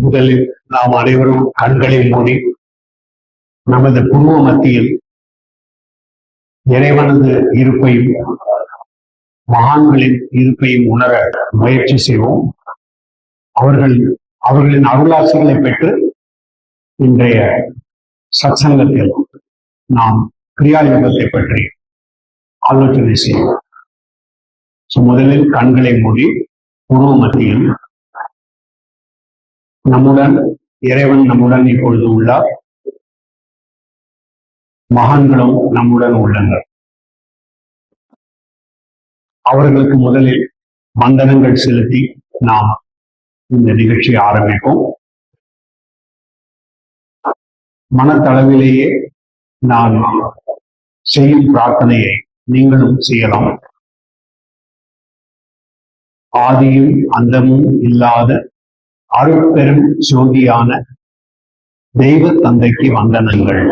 முதலில் நாம் அனைவரும் கண்களை மூடி நமது புருவ மத்தியில் இறைவனது இருப்பையும் மகான்களின் இருப்பையும் உணர முயற்சி செய்வோம். அவர்களின் அருளாசிகளை பெற்று இன்றைய சத்சங்கத்தில் நாம் கிரியாயோகத்தை பற்றி ஆலோசனை செய்வோம். முதலில் கண்களை மூடி புருவ மத்தியில் நம்முடன் இறைவன் நம்முடன் இப்பொழுது உள்ளார். மகான்களும் நம்முடன் உள்ளனர். அவர்களுக்கு முதலில் வந்தனங்கள் செலுத்தி நாம் இந்த நிகழ்ச்சியை ஆரம்பிப்போம். மனத்தளவிலேயே நான் செய்யும் பிரார்த்தனையை நீங்களும் செய்யலாம். ஆதியும் அந்தமும் இல்லாத அருட்பெரும் ஜோதியான தெய்வ தந்தைக்கு வந்தனங்கள்.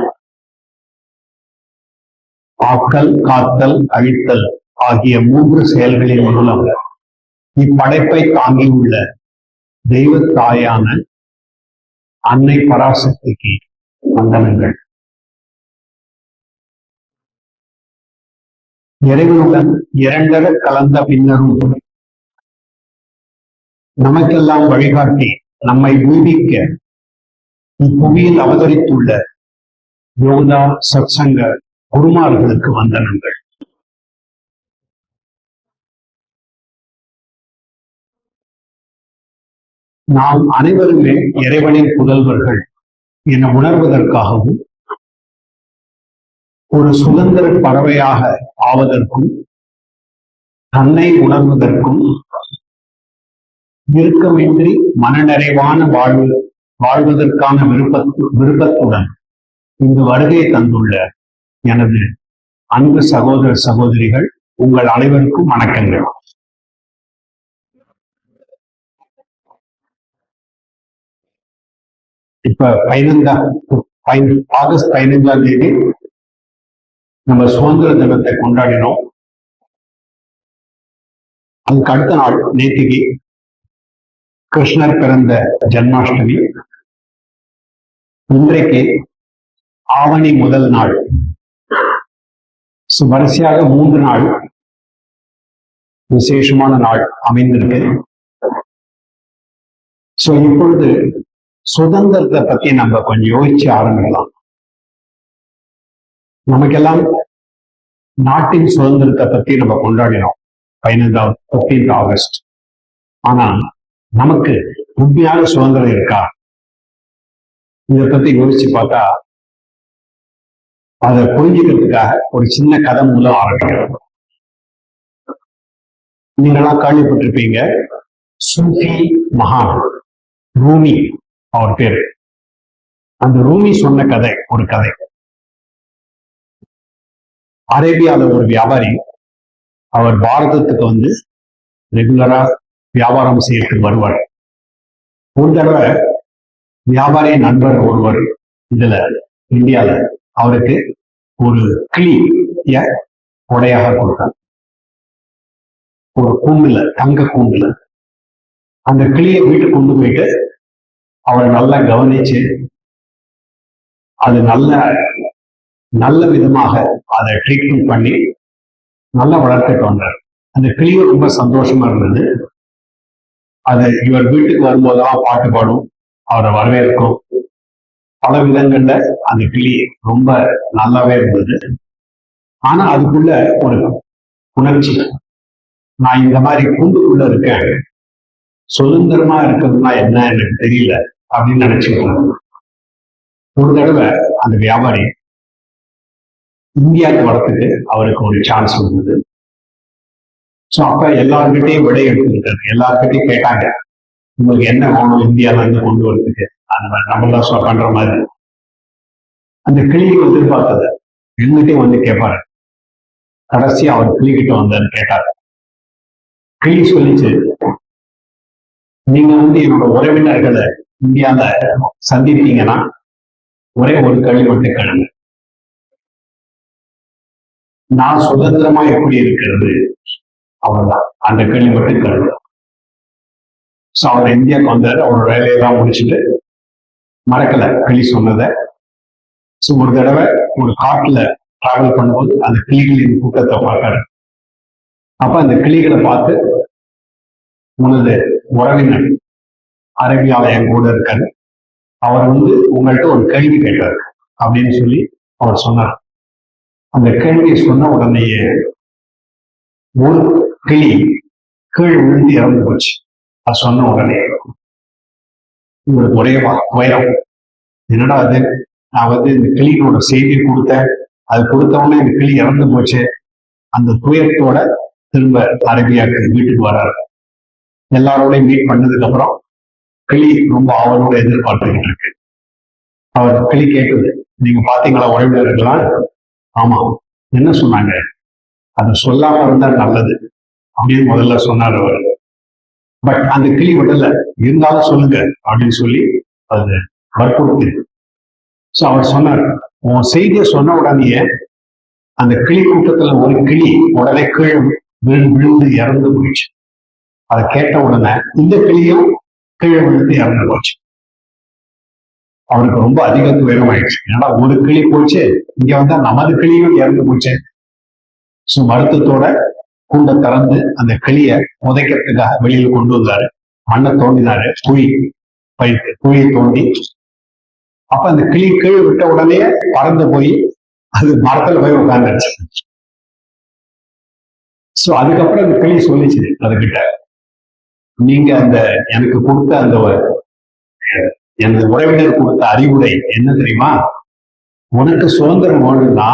ஆக்கல், காத்தல், அழித்தல் ஆகிய 3 செயல்களின் மூலம் இப்படைப்பை தாங்கியுள்ள தெய்வ தாயான அன்னை பராசக்திக்கு வந்தனங்கள். இறைவனுடன் இரண்டர கலந்த பின்னரும் நமக்கெல்லாம் வழிகாட்டி நம்மை ஊதிக்க இப்புவியில் அவதரித்துள்ள யோகா சத்சங்க குருமார்களுக்கு வந்தனங்கள். நாம் அனைவருமே இறைவனின் புதல்வர்கள் என உணர்வதற்காகவும் ஒரு சுதந்திர பறவையாக ஆவதற்கும் தன்னை உணர்வதற்கும் இறுக்கமின்றி மனநிறைவான வாழ்வதற்கான விருப்பத்துடன் இங்கு வருகை தந்துள்ள எனது அன்பு சகோதர சகோதரிகள் உங்கள் அனைவருக்கும் வணக்கங்கள். இப்ப ஆகஸ்ட் 15ஆம் தேதி நம்ம சுதந்திர தினத்தை கொண்டாடினோம். அதுக்கு அடுத்த நாள் நேத்திக்கு கிருஷ்ணர் பிறந்த ஜன்மாஷ்டமி. இன்றைக்கு ஆவணி முதல் நாள். வரிசையாக 3 நாள் விசேஷமான நாள் அமைந்திருக்கு. இப்பொழுது சுதந்திரத்தை பத்தி நம்ம கொஞ்சம் யோசிச்சு ஆரம்பிக்கலாம். நமக்கெல்லாம் நாட்டின் சுதந்திரத்தை பத்தி நம்ம கொண்டாடினோம் 15 ஆகஸ்ட். ஆனா நமக்கு உண்மையான சுதந்திரம் இருக்கா? இதை பத்தி யோசிச்சு பார்த்தா அதை புரிஞ்சுக்கிறதுக்காக ஒரு சின்ன கதை மூலம் ஆரம்பிக்கிறோம். நீங்களாம் கேள்விப்பட்டிருப்பீங்க, சூஃபி மகான் ரூமி அவர் பேரு. அந்த ரூமி சொன்ன கதை ஒரு கதை. அரேபியால ஒரு வியாபாரி, அவர் பாரதத்துக்கு வந்து ரெகுலரா வியாபாரம் செய்யறதுக்கு வருவார். ஒரு தடவை வியாபாரி நண்பர் ஒருவர் இதுல இந்தியால அவருக்கு ஒரு கிளிய கொடையாக கொடுத்தார். ஒரு கூண்டுல, தங்க கூண்டுல. அந்த கிளியை வீட்டுக்கு கொண்டு போயிட்டு அவரை நல்லா கவனிச்சு அது நல்ல விதமாக அதை ட்ரீட்மெண்ட் பண்ணி நல்லா வளர்த்துட்டு வந்தார். அந்த கிளியும் ரொம்ப சந்தோஷமா இருந்தது. அது இவர் வீட்டுக்கு வரும்போதெல்லாம் பாட்டு பாடும், அவரை வரவேற்கும். பல விதங்கள்ல அந்த கிளி ரொம்ப நல்லாவே இருந்தது. ஆனா அதுக்குள்ள ஒரு உணர்ச்சி, நான் இந்த மாதிரி கூண்டுக்குள்ள இருக்கேன், சுதந்திரமா இருக்கிறதுனா என்ன எனக்கு தெரியல அப்படின்னு நினைச்சுக்கிறேன். ஒரு தடவை அந்த வியாபாரி இந்தியாவுக்கு வரத்துக்கு அவருக்கு ஒரு சான்ஸ் வந்தது. அப்ப எல்லார்கிட்டையும் விடை எடுத்துக்கிட்டாரு. எல்லார்கிட்டையும் கேட்டாங்க, உங்களுக்கு என்ன வேணும் இந்தியால இருந்து கொண்டு வரதுக்கு? அந்த மாதிரி நம்மளாம் பண்ற மாதிரி. அந்த கிளியை எதிர்பார்த்தது எங்கிட்டையும் வந்து கேட்பாரு. கடைசி அவர் கிளிகிட்ட வந்தான்னு கேட்டாரு. கிளி சொல்லிச்சு, நீங்க வந்து என்னோட உறவினர்களை இந்தியால சந்தித்தீங்கன்னா ஒரே ஒரு கேள்வி மட்டும் கேளுங்க, நான் சுதந்திரமா எப்படி இருக்கிறது? அவ்வளவுதான், அந்த கேள்வி மட்டும் கேளுங்க. ஸோ அவர் இந்தியாவுக்கு வந்தாரு. அவரோட வேலையெல்லாம் முடிச்சுட்டு மறக்கல கிளி சொன்னதை. ஸோ ஒரு தடவை ஒரு காட்டுல டிராவல் பண்ணும்போது அந்த கிளிகளின் கூட்டத்தை பார்த்தாரு. அப்ப அந்த கிளிகளை பார்த்து, உனது உறவினர் அரேபியாவில் என் கூட இருக்காரு, அவர் உங்கள்கிட்ட ஒரு கேள்வி கேட்டார் அப்படின்னு சொல்லி அவர் சொன்னார். அந்த கேள்வியை சொன்ன உடனேயே ஒரு கிளி கீழ் விழுந்து இறந்து போச்சு. அது சொன்ன உடனே உங்களுக்கு ஒரே வைரம், என்னடா அது, நான் இந்த கிளியோட செய்தியை கொடுத்தேன், அது கொடுத்தவொடனே இந்த கிளி இறந்து போச்சு. அந்த துயரத்தோட திரும்ப அரேபியாவுக்கு வீட்டுக்கு வர்றாரு. எல்லாரோடையும் மீட் பண்ணதுக்கு அப்புறம் கிளி ரொம்ப ஆவலோட எதிர்பார்த்துக்கிட்டு இருக்கு. அவர் கிளி கேட்குது, நீங்க பாத்தீங்களா உறவினர்களாம்? ஆமா. என்ன சொன்னாங்க? அதை சொல்லாம இருந்தா நல்லது அப்படின்னு முதல்ல சொன்னார் அவர். பட் அந்த கிளி விடல, இருந்தாலும் சொல்லுங்க அப்படின்னு சொல்லி அது வற்புறுத்து. ஸோ அவர் சொன்னார், உன் செய்தியை சொன்ன உடனே அந்த கிளி கூட்டத்துல ஒரு கிளி உடனே கீழே விழுந்து இறந்து போயிடுச்சு. அதை கேட்ட உடனே இந்த கிளியும் கீழே விழுந்து இறந்து போச்சு. அவருக்கு ரொம்ப அதிக துயரம் ஆயிடுச்சு. ஏன்னா ஒரு கிளி போச்சு, இங்க வந்தா நமது கிளியும் இறந்து போச்சு. ஸோ வருத்தத்தோட கூண்டை திறந்து அந்த கிளியை புதைக்கிறதுக்காக வெளியில கொண்டு வந்தாரு. மண்ணை தோண்டினாரு, குழியை தோண்டி. அப்ப அந்த கிளி கீழே விட்ட உடனே பறந்து போய் அது மரத்துல போய் உட்கார்ந்துருச்சு. ஸோ அதுக்கப்புறம் அந்த கிளி சொல்லிச்சு அதுகிட்ட, நீங்க அந்த எனக்கு கொடுத்த அந்த எனது உறவினர் கொடுத்த அறிவுரை என்ன தெரியுமா? உனக்கு சுதந்திரம் வேணும்னா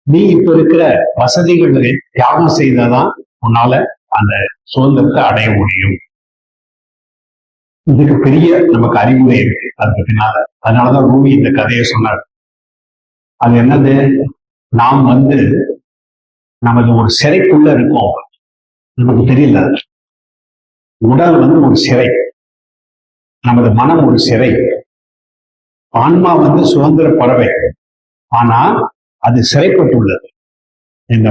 நீ இப்ப இருக்கிற வசதிகளை தியாகம் செய்தாதான் உன்னால அந்த சுதந்திரத்தை அடைய முடியும். இதுக்கு பெரிய நமக்கு அறிவுரை இருக்கு அதுக்கு பின்னால. அதனாலதான் ரூமி இந்த கதையை சொன்னார். அது என்னது, நாம் நமது ஒரு சிறைக்குள்ள இருக்கோம், நமக்கு தெரியல. உடல் ஒரு சிறை, நமது மனம் ஒரு சிறை. ஆன்மா சுதந்திர பறவை, ஆனா அது சிறைப்பட்டுள்ளது. இந்த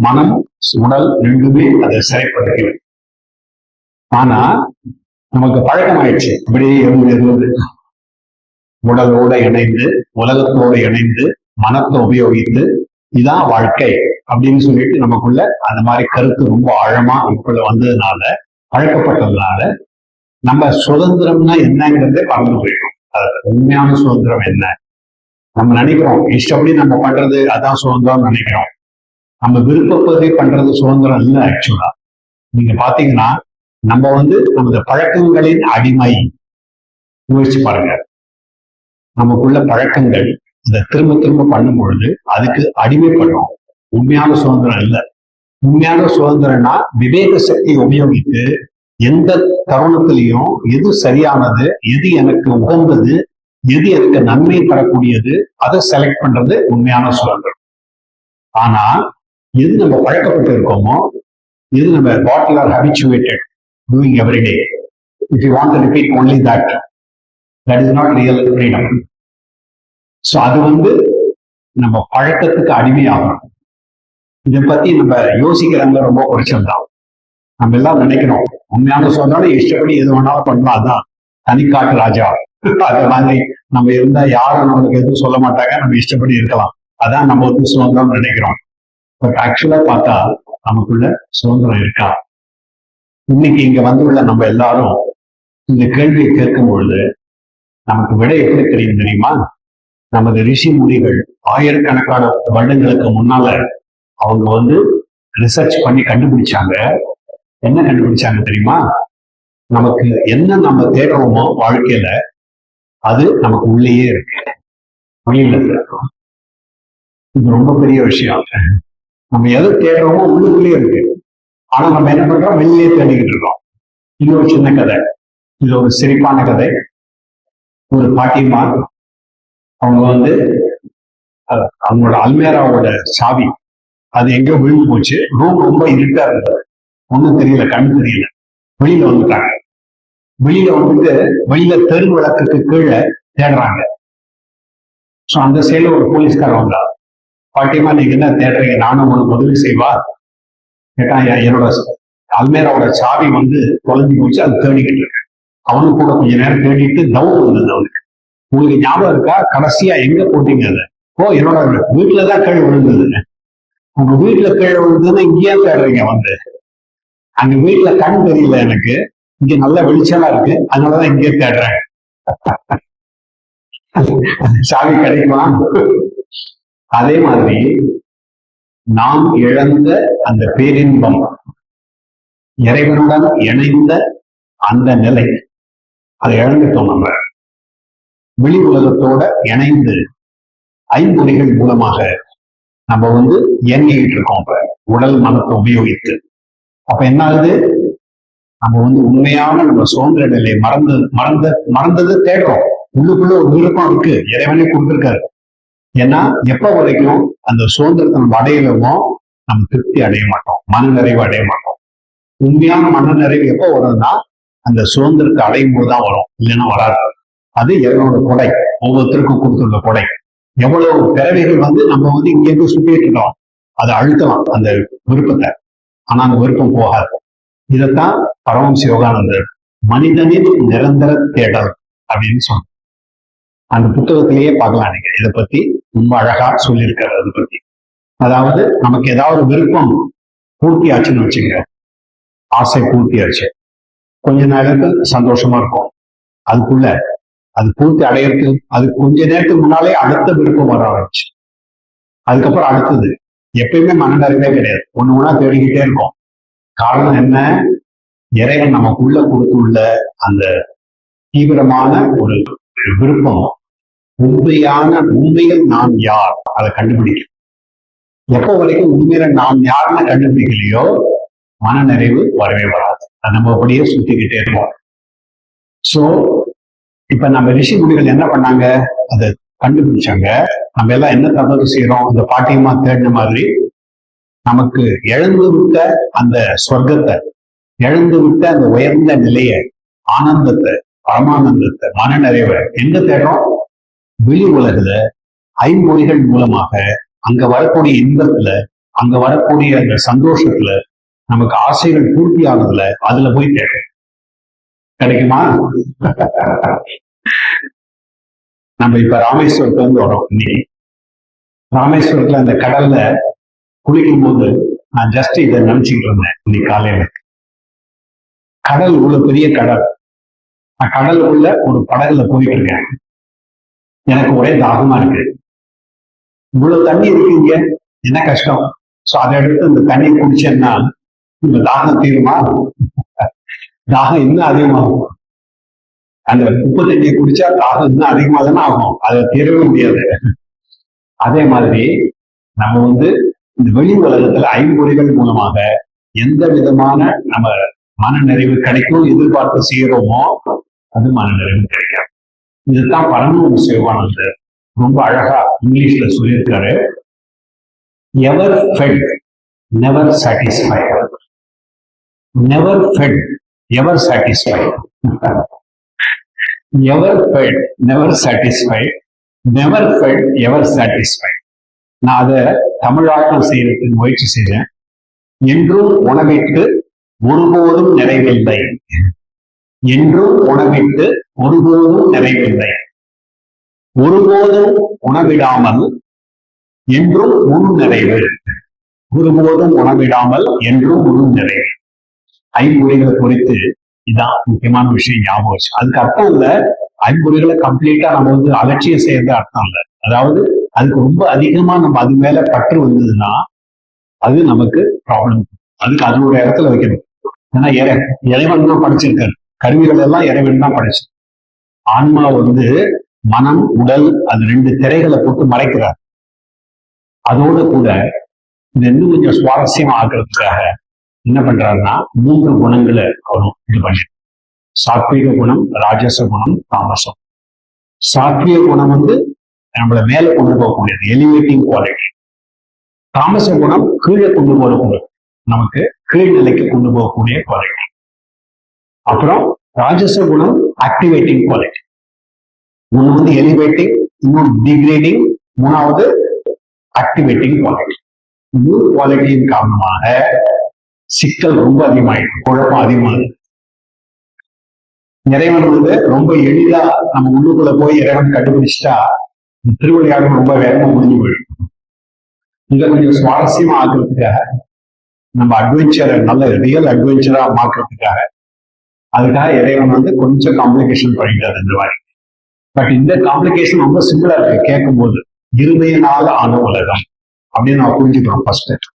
மனம் உடல் ரெண்டுமே அதை சிறைப்படுகிறது. ஆனா நமக்கு பழக்கம் ஆயிடுச்சு இப்படியே இருந்து உடலோட இணைந்து உலகத்தோடு இணைந்து மனத்தை உபயோகித்து இதான் வாழ்க்கை அப்படின்னு சொல்லிட்டு நமக்குள்ள அந்த மாதிரி கருத்து ரொம்ப ஆழமா இப்ப வந்ததுனால, பழக்கப்பட்டதுனால நம்ம சுதந்திரம்னா என்னங்கிறதே பறந்து போயிடும். உண்மையான சுதந்திரம் என்ன? நம்ம நினைக்கிறோம் இஷ்டப்படி நம்ம பண்றது அதான் சுதந்திரம் நினைக்கிறோம். நம்ம விருப்பப்படி பண்றது சுதந்திரம் இல்லை. ஆக்சுவலா நீங்க பாத்தீங்கன்னா நம்ம நமது பழக்கங்களின் அடிமை. யோசிச்சு பாருங்க, நமக்குள்ள பழக்கங்கள் இதை திரும்ப திரும்ப பண்ணும் பொழுது அதுக்கு அடிமைப்படுறோம். உண்மையான சுதந்திரம் இல்லை. உண்மையான சுதந்திரம்னா விவேக சக்தியை உபயோகித்து எந்த தருணத்திலையும் எது சரியானது, எது எனக்கு உகந்தது, எது எனக்கு நன்மை தரக்கூடியது, அதை செலக்ட் பண்றது உண்மையான சுதந்திரம். ஆனா எது நம்ம பழக்கப்பட்டு இருக்கோமோ, எது நம்ம what you are habituated doing every day, if you want to repeat only that is not real freedom. So அது நம்ம பழக்கத்துக்கு அடிமையாகணும். இதை பத்தி நம்ம யோசிக்கிறவங்க ரொம்ப குறைச்சல் தான். நம்ம எல்லாம் நினைக்கிறோம் உண்மையான சுதந்திரம் இஷ்டப்படி எது வேணாலும் பண்ணலாம், அதான் தனிக்காட்டு ராஜா. அதை வாங்கி நம்ம இருந்தா யாரும் நம்மளுக்கு எதுவும் சொல்ல மாட்டாங்க, நம்ம இஷ்டப்படி இருக்கலாம், அதான் நம்ம சுதந்திரம் நினைக்கிறோம். பட் ஆக்சுவலா பார்த்தா நமக்குள்ள சுதந்திரம் இருக்கா? இன்னைக்கு இங்க வந்துள்ள நம்ம எல்லாரும் இந்த கேள்வியை கேட்கும் பொழுது நமக்கு விடை எப்படி தெரியும் தெரியுமா? நமது ரிஷி முனிகள் ஆயிரக்கணக்கான வருடங்களுக்கு முன்னால அவங்க ரிசர்ச் பண்ணி கண்டுபிடிச்சாங்க. என்ன கண்டுபிடிச்சாங்க தெரியுமா? நமக்கு என்ன நம்ம தேடுறோமோ வாழ்க்கையில அது நமக்கு உள்ளேயே இருக்கு, வெளியில இருக்கு. இது ரொம்ப பெரிய விஷயம். நம்ம எதை தேடுறோமோ உள்ளுக்குள்ளேயே இருக்கு. ஆனா நம்ம என்ன பண்றோம், வெளியே தேடிக்கிட்டு இருக்கோம். இது ஒரு சின்ன கதை, இது ஒரு சிரிப்பான கதை. ஒரு பாட்டிமா அவங்க அவங்களோட அல்மேராவோட சாவி அது எங்கேயோ விழுந்து போச்சு. ரூம் ரொம்ப இருட்டா இருந்தது, ஒன்றும் தெரியல, கண் தெரியல. வெளியில வந்துட்டாங்க. வெளியில வெளியில தெரு விளக்குக்கு கீழே தேடுறாங்க. ஸோ அந்த சைடுல ஒரு போலீஸ்காரர் வந்தா, பாட்டியமா நீங்க என்ன தேடுறீங்க, நானும் உங்களுக்கு உதவி செய்வா கேட்டா, என்னோட அல்மேராவோட சாவி வந்து தொலைஞ்சு போச்சு, அது தேடிக்கிட்டு இருக்கு. அவனுக்கு கூட கொஞ்ச நேரம் தேடிட்டு டவுட் வந்தது அவனுக்கு. உங்களுக்கு ஞாபகம் இருக்கா, கடைசியா எங்க போட்டீங்க அதை? ஓ, என்னோட வீட்டுலதான் கீழே விழுந்தது. உங்க வீட்டுல கீழே விழுந்ததுன்னா இங்கேயே தேடுறீங்க வந்து. அங்க வீட்டுல கண் தெரியல எனக்கு, இங்க நல்ல வெளிச்சமா இருக்கு, அதனாலதான் இங்கே தேடுறேன். சாவி கிடைக்குமா? அதே மாதிரி நாம் இழந்த அந்த பேரின்பம், இறைவனுடன் இணைந்த அந்த நிலை, அதை இழந்துட்டோம். நம்ம வெளி உலகத்தோட இணைந்து ஐம்பொறிகள் மூலமாக நம்ம வந்து இயங்கிக்கிட்டு இருக்கோம். இப்ப உடல் மனத்தை உபயோகித்து அப்ப என்ன ஆகுது, நம்ம வந்து உண்மையான நம்ம சுதந்திர நிலையை மறந்தது தேடுறோம். உள்ளுக்குள்ள ஒரு விருப்பம் இருக்கு, இறைவனே கொடுத்திருக்காரு. ஏன்னா எப்ப வரைக்கும் அந்த சுதந்திரத்தை நம்ம அடையலமோ நம்ம திருப்தி அடைய மாட்டோம், மன நிறைவு அடைய மாட்டோம். உண்மையான மன நிறைவு எப்போ வரும்னா அந்த சுதந்திரத்தை அடையும் போதுதான் வரும், இல்லைன்னா வராது. அது இறைவனோட கொடை, ஒவ்வொருத்தருக்கும் கொடுத்துள்ள கொடை. எவ்வளவு பிறவைகள் வந்து நம்ம வந்து இங்கேருந்து சுத்திட்டு இருக்கோம், அதை அழுத்தலாம் அந்த விருப்பத்தை, ஆனா அந்த விருப்பம் போகாது. இதைத்தான் பரமஹம்ச யோகானந்தர் மனிதனின் நிரந்தர தேடல் அப்படின்னு சொன்னார். அந்த புத்தகத்திலேயே பார்க்கலாம் நீங்க, இதை பத்தி ரொம்ப அழகா சொல்லியிருக்காரு. அதை பத்தி, அதாவது நமக்கு ஏதாவது விருப்பம் பூர்த்தி ஆச்சுன்னு வச்சுங்க, ஆசை பூர்த்தி ஆச்சு, கொஞ்ச நேரத்துக்கு சந்தோஷமா இருக்கும். அதுக்குள்ள அது பூர்த்தி அடையிறது, அது கொஞ்ச நேரத்துக்கு முன்னாலே அடுத்த விருப்பம் வர ஆரம்பிச்சு. அதுக்கப்புறம் அடுத்தது. எப்பயுமே மனநிறைவே கிடையாது, ஒண்ணு ஒண்ணா தேடிக்கிட்டே இருக்கும். காரணம் என்ன, இறைவன் நமக்குள்ள கொடுத்துள்ள அந்த தீவிரமான ஒரு விருப்பம், உண்மையில் நாம் யார் அதை கண்டுபிடிக்கும். எப்போ வரைக்கும் உண்மையில நாம் யாருன்னு கண்டுபிடிக்கலையோ மன நிறைவு வரவே வராது. அது நம்ம அப்படியே சுத்திக்கிட்டே இருப்போம். சோ இப்ப நம்ம ரிஷி முனிகள் என்ன பண்ணாங்க, அதை கண்டுபிடிச்சாங்க. நம்ம எல்லாம் என்ன தவறு செய்யறோம், இந்த பாட்டியமா தேடின மாதிரி நமக்கு இழந்து விட்ட அந்த சொர்க்கத்தை, இழந்து விட்ட அந்த உயர்ந்த நிலைய, ஆனந்தத்தை, பரமானந்தத்தை, மன நிறைவை எங்க தேடுறோம்? வெளி உலகுல ஐம்பொறிகள் மூலமாக அங்க வரக்கூடிய இன்பத்துல, அங்க வரக்கூடிய அந்த சந்தோஷத்துல, நமக்கு ஆசைகள் பூர்த்தி ஆகுதுல, அதுல போய் தேடும். கிடைக்குமா? நம்ம இப்ப ராமேஸ்வரத்துல இருந்து வரோம். இன்னைக்கு ராமேஸ்வரத்துல அந்த கடல்ல குளிக்கும் போது நான் ஜஸ்ட் இதை நினைச்சுக்கிட்டு இருந்தேன். இன்னைக்கு காலையில கடல் உள்ள பெரிய கடல், நான் கடலுக்குள்ள ஒரு படகுல போயிட்டு இருக்கேன். எனக்கு ஒரே தாகமா இருக்கு. இவ்வளவு தண்ணி இருக்குங்க, என்ன கஷ்டம். சோ அதை எடுத்து இந்த தண்ணி குடிச்சேன்னா இந்த தாகம் தீருமா? தாகம் இன்னும் அதிகமாகும். அந்த உப்பு தண்ணியை குடிச்சா தாகம் இன்னும் அதிகமா தானே ஆகும், அதை தீரவே முடியாது. அதே மாதிரி நம்ம வந்து இந்த வெளி உலகத்துல ஐம்பொறிகள் மூலமாக எந்த விதமான நம்ம மன நிறைவு கிடைக்கும் எதிர்பார்த்து செய்யறோமோ அது மன நிறைவு கிடைக்கும். இதுதான் பரமஹம்ச யோகானந்தர் ரொம்ப அழகா இங்கிலீஷ்ல சொல்லியிருக்காரு. Ever fed never satisfied, never fed ever satisfied, ever fed never satisfied, never fed ever satisfied. நான் அதை தமிழாக்கம் செய்யறதுக்கு முயற்சி செய்தேன். என்றும் உணவிட்டு ஒருபோதும் நிறைவில்லை, என்றும் உணவிட்டு ஒருபோதும் நிறைவில்லை, ஒருபோதும் உணவிடாமல் என்றும் முழு நிறைவு, ஒருபோதும் உணவிடாமல் என்றும் முழு நிறைவு. ஐம்பொறிகளை குறித்து இதான் முக்கியமான விஷயம் ஞாபகம் வச்சு. அதுக்கு அர்த்தம் இல்ல ஐம்பொறிகளை கம்ப்ளீட்டா நம்ம வந்து அலட்சியம் செய்யறது அர்த்தம் இல்லை. அதாவது அதுக்கு ரொம்ப அதிகமா நம்ம அது மேல பற்று வந்ததுன்னா அது நமக்கு ப்ராப்ளம். அதுக்கு அதனோட இடத்துல வைக்கணும். ஏன்னா இறைவன் தான் படைச்சிருக்காரு, கருவிகள் எல்லாம் இறைவன் தான் படைச்சு. ஆன்மா வந்து மனம் உடல் அது ரெண்டு திரைகளை போட்டு மறைக்கிறார். அதோடு கூட இது இன்னும் கொஞ்சம் சுவாரஸ்யமா ஆக்குறதுக்காக என்ன பண்றாருன்னா 3 குணங்களை அவரும் இது பண்ணி, சாத்வீக குணம், ராஜச குணம், தாமசம். சாத்வீக குணம் வந்து நம்மளை மேல கொண்டு போகக்கூடியது, எலிவேட்டிங் குவாலிட்டி. தாமச குணம் கீழே கொண்டு போகக்கூடிய, நமக்கு கீழ்நிலைக்கு கொண்டு போகக்கூடிய குவாலிட்டி. அப்புறம் ராஜச குணம் ஆக்டிவேட்டிங் குவாலிட்டி. ஒண்ணு வந்து எலிவேட்டிங், இன்னும் டிகிரேடிங், மூணாவது ஆக்டிவேட்டிங் குவாலிட்டி. 3 குவாலிட்டியின் காரணமாக சிக்கல் ரொம்ப அதிகமாயிடும், குழப்பம் அதிகமாகுது. இறைவன் ரொம்ப எளிதா நம்ம உள்ளுக்குள்ள போய் இறைவன் கண்டுபிடிச்சிட்டா திருவிளையாடல் ரொம்ப வேகமா முடிஞ்சு போயிடும். இங்க கொஞ்சம் சுவாரஸ்யமா ஆக்குறதுக்காக, நம்ம அட்வென்ச்சரை நல்ல ரியல் அட்வென்ச்சரா மாற்றுறதுக்காக, அதுக்காக இறைவன் கொஞ்சம் காம்ப்ளிகேஷன் பண்ணிட்டாரு இந்த மாதிரி. பட் இந்த காம்ப்ளிகேஷன் ரொம்ப சிம்பிளா இருக்கு கேட்கும் போது. இருமையினால ஆன உலகம் அப்படின்னு நம்ம புரிஞ்சுக்கிறோம். ஃபர்ஸ்ட்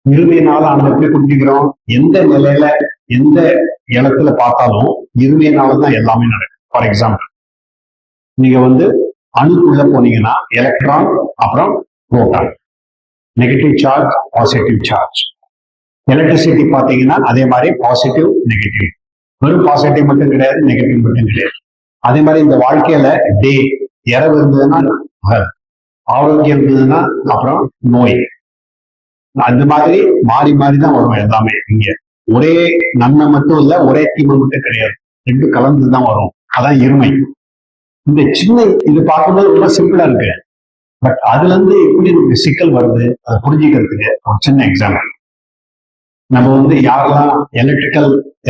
இருமையினால ஆனது எப்படி புரிஞ்சுக்கிறோம்? எந்த நிலையில எந்த இடத்துல பார்த்தாலும் இருமையினாலதான் எல்லாமே நடக்கும். ஃபார் எக்ஸாம்பிள், நீங்க அணுக்குள்ள போனீங்கன்னா எலக்ட்ரான் அப்புறம் proton, negative charge positive charge. Electricity பார்த்தீங்கன்னா அதே மாதிரி பாசிட்டிவ் நெகட்டிவ், வெறும் பாசிட்டிவ் மட்டும் கிடையாது, நெகட்டிவ் மட்டும் கிடையாது. அதே மாதிரி இந்த வாழ்க்கையில டே, இரவு இருந்ததுன்னா ஆரோக்கியம் இருந்ததுன்னா அப்புறம் நோய், அந்த மாதிரி மாறி மாறி தான் வரும் எல்லாமே. இங்க ஒரே நன்மை மட்டும் இல்ல, ஒரே தீமை மட்டும் கிடையாது, ரெண்டு கலந்துதான் வரும். அதான் இருமை. இந்த சின்ன இது பார்க்கும்போது ரொம்ப சிம்பிளா இருக்கு. பட் அதுல இருந்து எப்படி நமக்கு சிக்கல் வருது அதை புரிஞ்சுக்கிறதுக்கு ஒரு சின்ன எக்ஸாம்பிள். நம்ம யாரெல்லாம்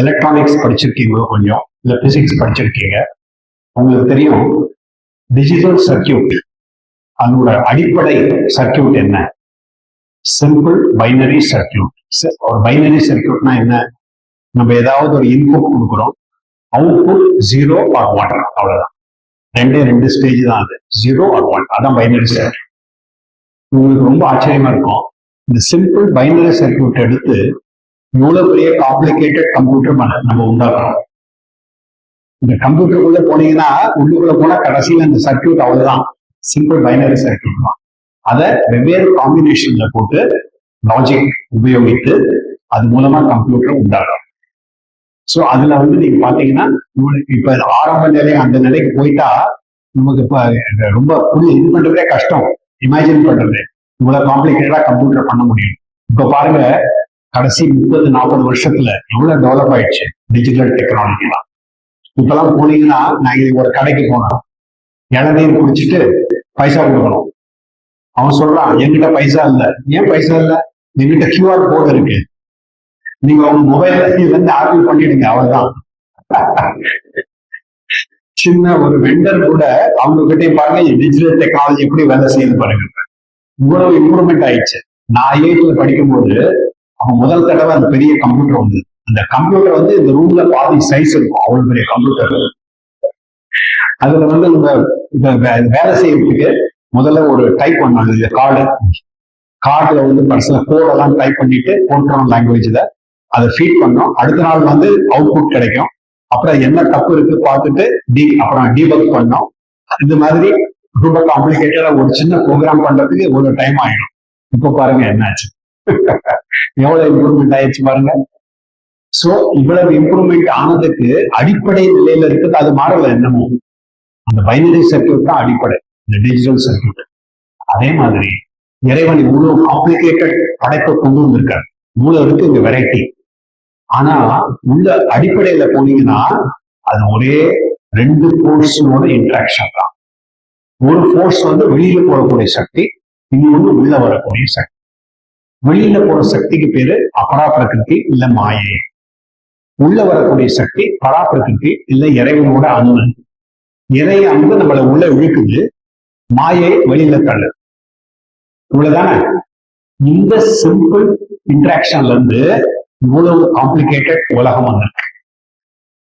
எலக்ட்ரானிக்ஸ் படிச்சிருக்கீங்களோ, கொஞ்சம் இல்ல பிசிக்ஸ் படிச்சிருக்கீங்க, உங்களுக்கு தெரியும் டிஜிட்டல் சர்க்கியூட் அதோட அடிப்படை சர்க்கியூட் என்ன? Simple binary circuit. ஒரு பைனரி சர்க்கியூட்னா என்ன? நம்ம ஏதாவது ஒரு இன்புட் கொடுக்குறோம், அவுட்புட் 0 or 1, அவ்வளவுதான். ரெண்டு ஸ்டேஜ் தான் அது, 0 or 1. அதான் பைனரி சர்க்கியூட். உங்களுக்கு ரொம்ப ஆச்சரியமா இருக்கும், இந்த சிம்பிள் பைனரி சர்க்கியூட் எடுத்து இவ்வளவு பெரிய காம்ப்ளிகேட்டட் கம்ப்யூட்டர் நம்ம உண்டாக்குறோம். இந்த கம்ப்யூட்டருக்குள்ள போனீங்கன்னா, உள்ளுக்குள்ள போனா கடைசியில் இந்த சர்க்கியூட் அவ்வளவுதான், சிம்பிள் பைனரி சர்க்கியூட் தான். அதை வெவ்வேறு காம்பினேஷன்ல போட்டு லாஜிக் உபயோகித்து அது மூலமா கம்ப்யூட்டர் உண்டாகும். ஸோ அதுல நீங்க பாத்தீங்கன்னா, இப்ப ஆரம்ப நிலை அந்த நிலைக்கு போயிட்டா நமக்கு இப்ப ரொம்ப இது பண்றதே கஷ்டம், இமேஜின் பண்றது இவ்வளவு காம்ப்ளிகேட்டடா கம்ப்யூட்டர் பண்ண முடியும். இப்ப பாருங்க, கடைசி 30-40 வருஷத்துல எவ்வளவு டெவலப் ஆயிடுச்சு டிஜிட்டல் டெக்னாலஜிலாம். இப்பெல்லாம் போனீங்கன்னா, நான் ஒரு கடைக்கு போனேன், இளநீர் குடிச்சிட்டு பைசா கொடுக்கணும். அவன் சொல்றான், என்கிட்ட பைசா இல்ல. ஏன் பைசா இல்ல? என்கிட்ட QR கோடு இருக்கு, நீங்க உங்க மொபைல்ல ஆர்டர் பண்ணிடுங்க, அவ்வளவுதான். சின்ன ஒரு வெண்டர் கூட அவங்க கிட்டே பாருங்க டிஜிட்டல் டெக்னாலஜி எப்படி வேலை செய்யுது பாருங்க. இவ்வளவு இம்ப்ரூவ்மெண்ட் ஆயிடுச்சு. நான் ஐஐடியில படிக்கும் போது அவன் முதல் தடவை அந்த பெரிய கம்ப்யூட்டர் வந்து, அந்த கம்ப்யூட்டர் இந்த ரூம்ல பாதி சைஸ் இருக்கும், அவ்வளவு பெரிய கம்ப்யூட்டர். அதுல நம்ம வேலை செய்யறதுக்கு முதல்ல ஒரு டைப் பண்ணாங்க, கார்டுல பர்சனல் கோடெல்லாம் டைப் பண்ணிட்டு போர்ட்ரான் லாங்குவேஜ்ல அதை ஃபீட் பண்ணோம். அடுத்த நாள் அவுட்புட் கிடைக்கும். அப்புறம் என்ன தப்பு இருக்கு பார்த்துட்டு அப்புறம் டீபக் பண்ணோம். இந்த மாதிரி ரொம்ப காம்ப்ளிகேட்டடா ஒரு சின்ன ப்ரோக்ராம் பண்றதுக்கு ஒரு டைம் ஆயிடும். இப்ப பாருங்க என்னாச்சு, எவ்வளவு இம்ப்ரூவ்மெண்ட் ஆயிடுச்சு பாருங்க. சோ இவ்வளவு இம்ப்ரூவ்மெண்ட் ஆனதுக்கு அடிப்படை நிலையில இருக்குது, அது மாறல என்னமோ. அந்த பைனரி சர்க்கியூட் தான் அடிப்படை, இந்த டிஜிட்டல் சர்க்கியூட். அதே மாதிரி இறைவன் இவ்வளவு காம்ப்ளிகேட்டட் படைப்பை கொண்டு வந்திருக்காரு. இவ்வளவு இருக்கு இங்க வெரைட்டி. ஆனா உள்ள அடிப்படையில போனீங்கன்னா அது ஒரே ரெண்டு ஃபோர்ஸோட இன்ட்ராக்ஷன் தான். ஒரு ஃபோர்ஸ் வெளியில போறக்கூடிய சக்தி, இன்னொன்னு உள்ள வரக்கூடிய சக்தி. வெளியில போற சக்திக்கு பேரு அபரா பிரகிருதி இல்ல மாயை. உள்ள வரக்கூடிய சக்தி பரா பிரகிருதி இல்ல இறைவனோட அன்பு. இறை அன்பு நம்மளை உள்ள இழுக்குது, மாயை வெளியில தள்ளுது. இவ்வளவுதானே. இந்த சிம்பிள் இன்ட்ராக்ஷன்ல இருந்து இவ்வளவு காம்ப்ளிகேட்டட் உலகம் வந்திருக்கு.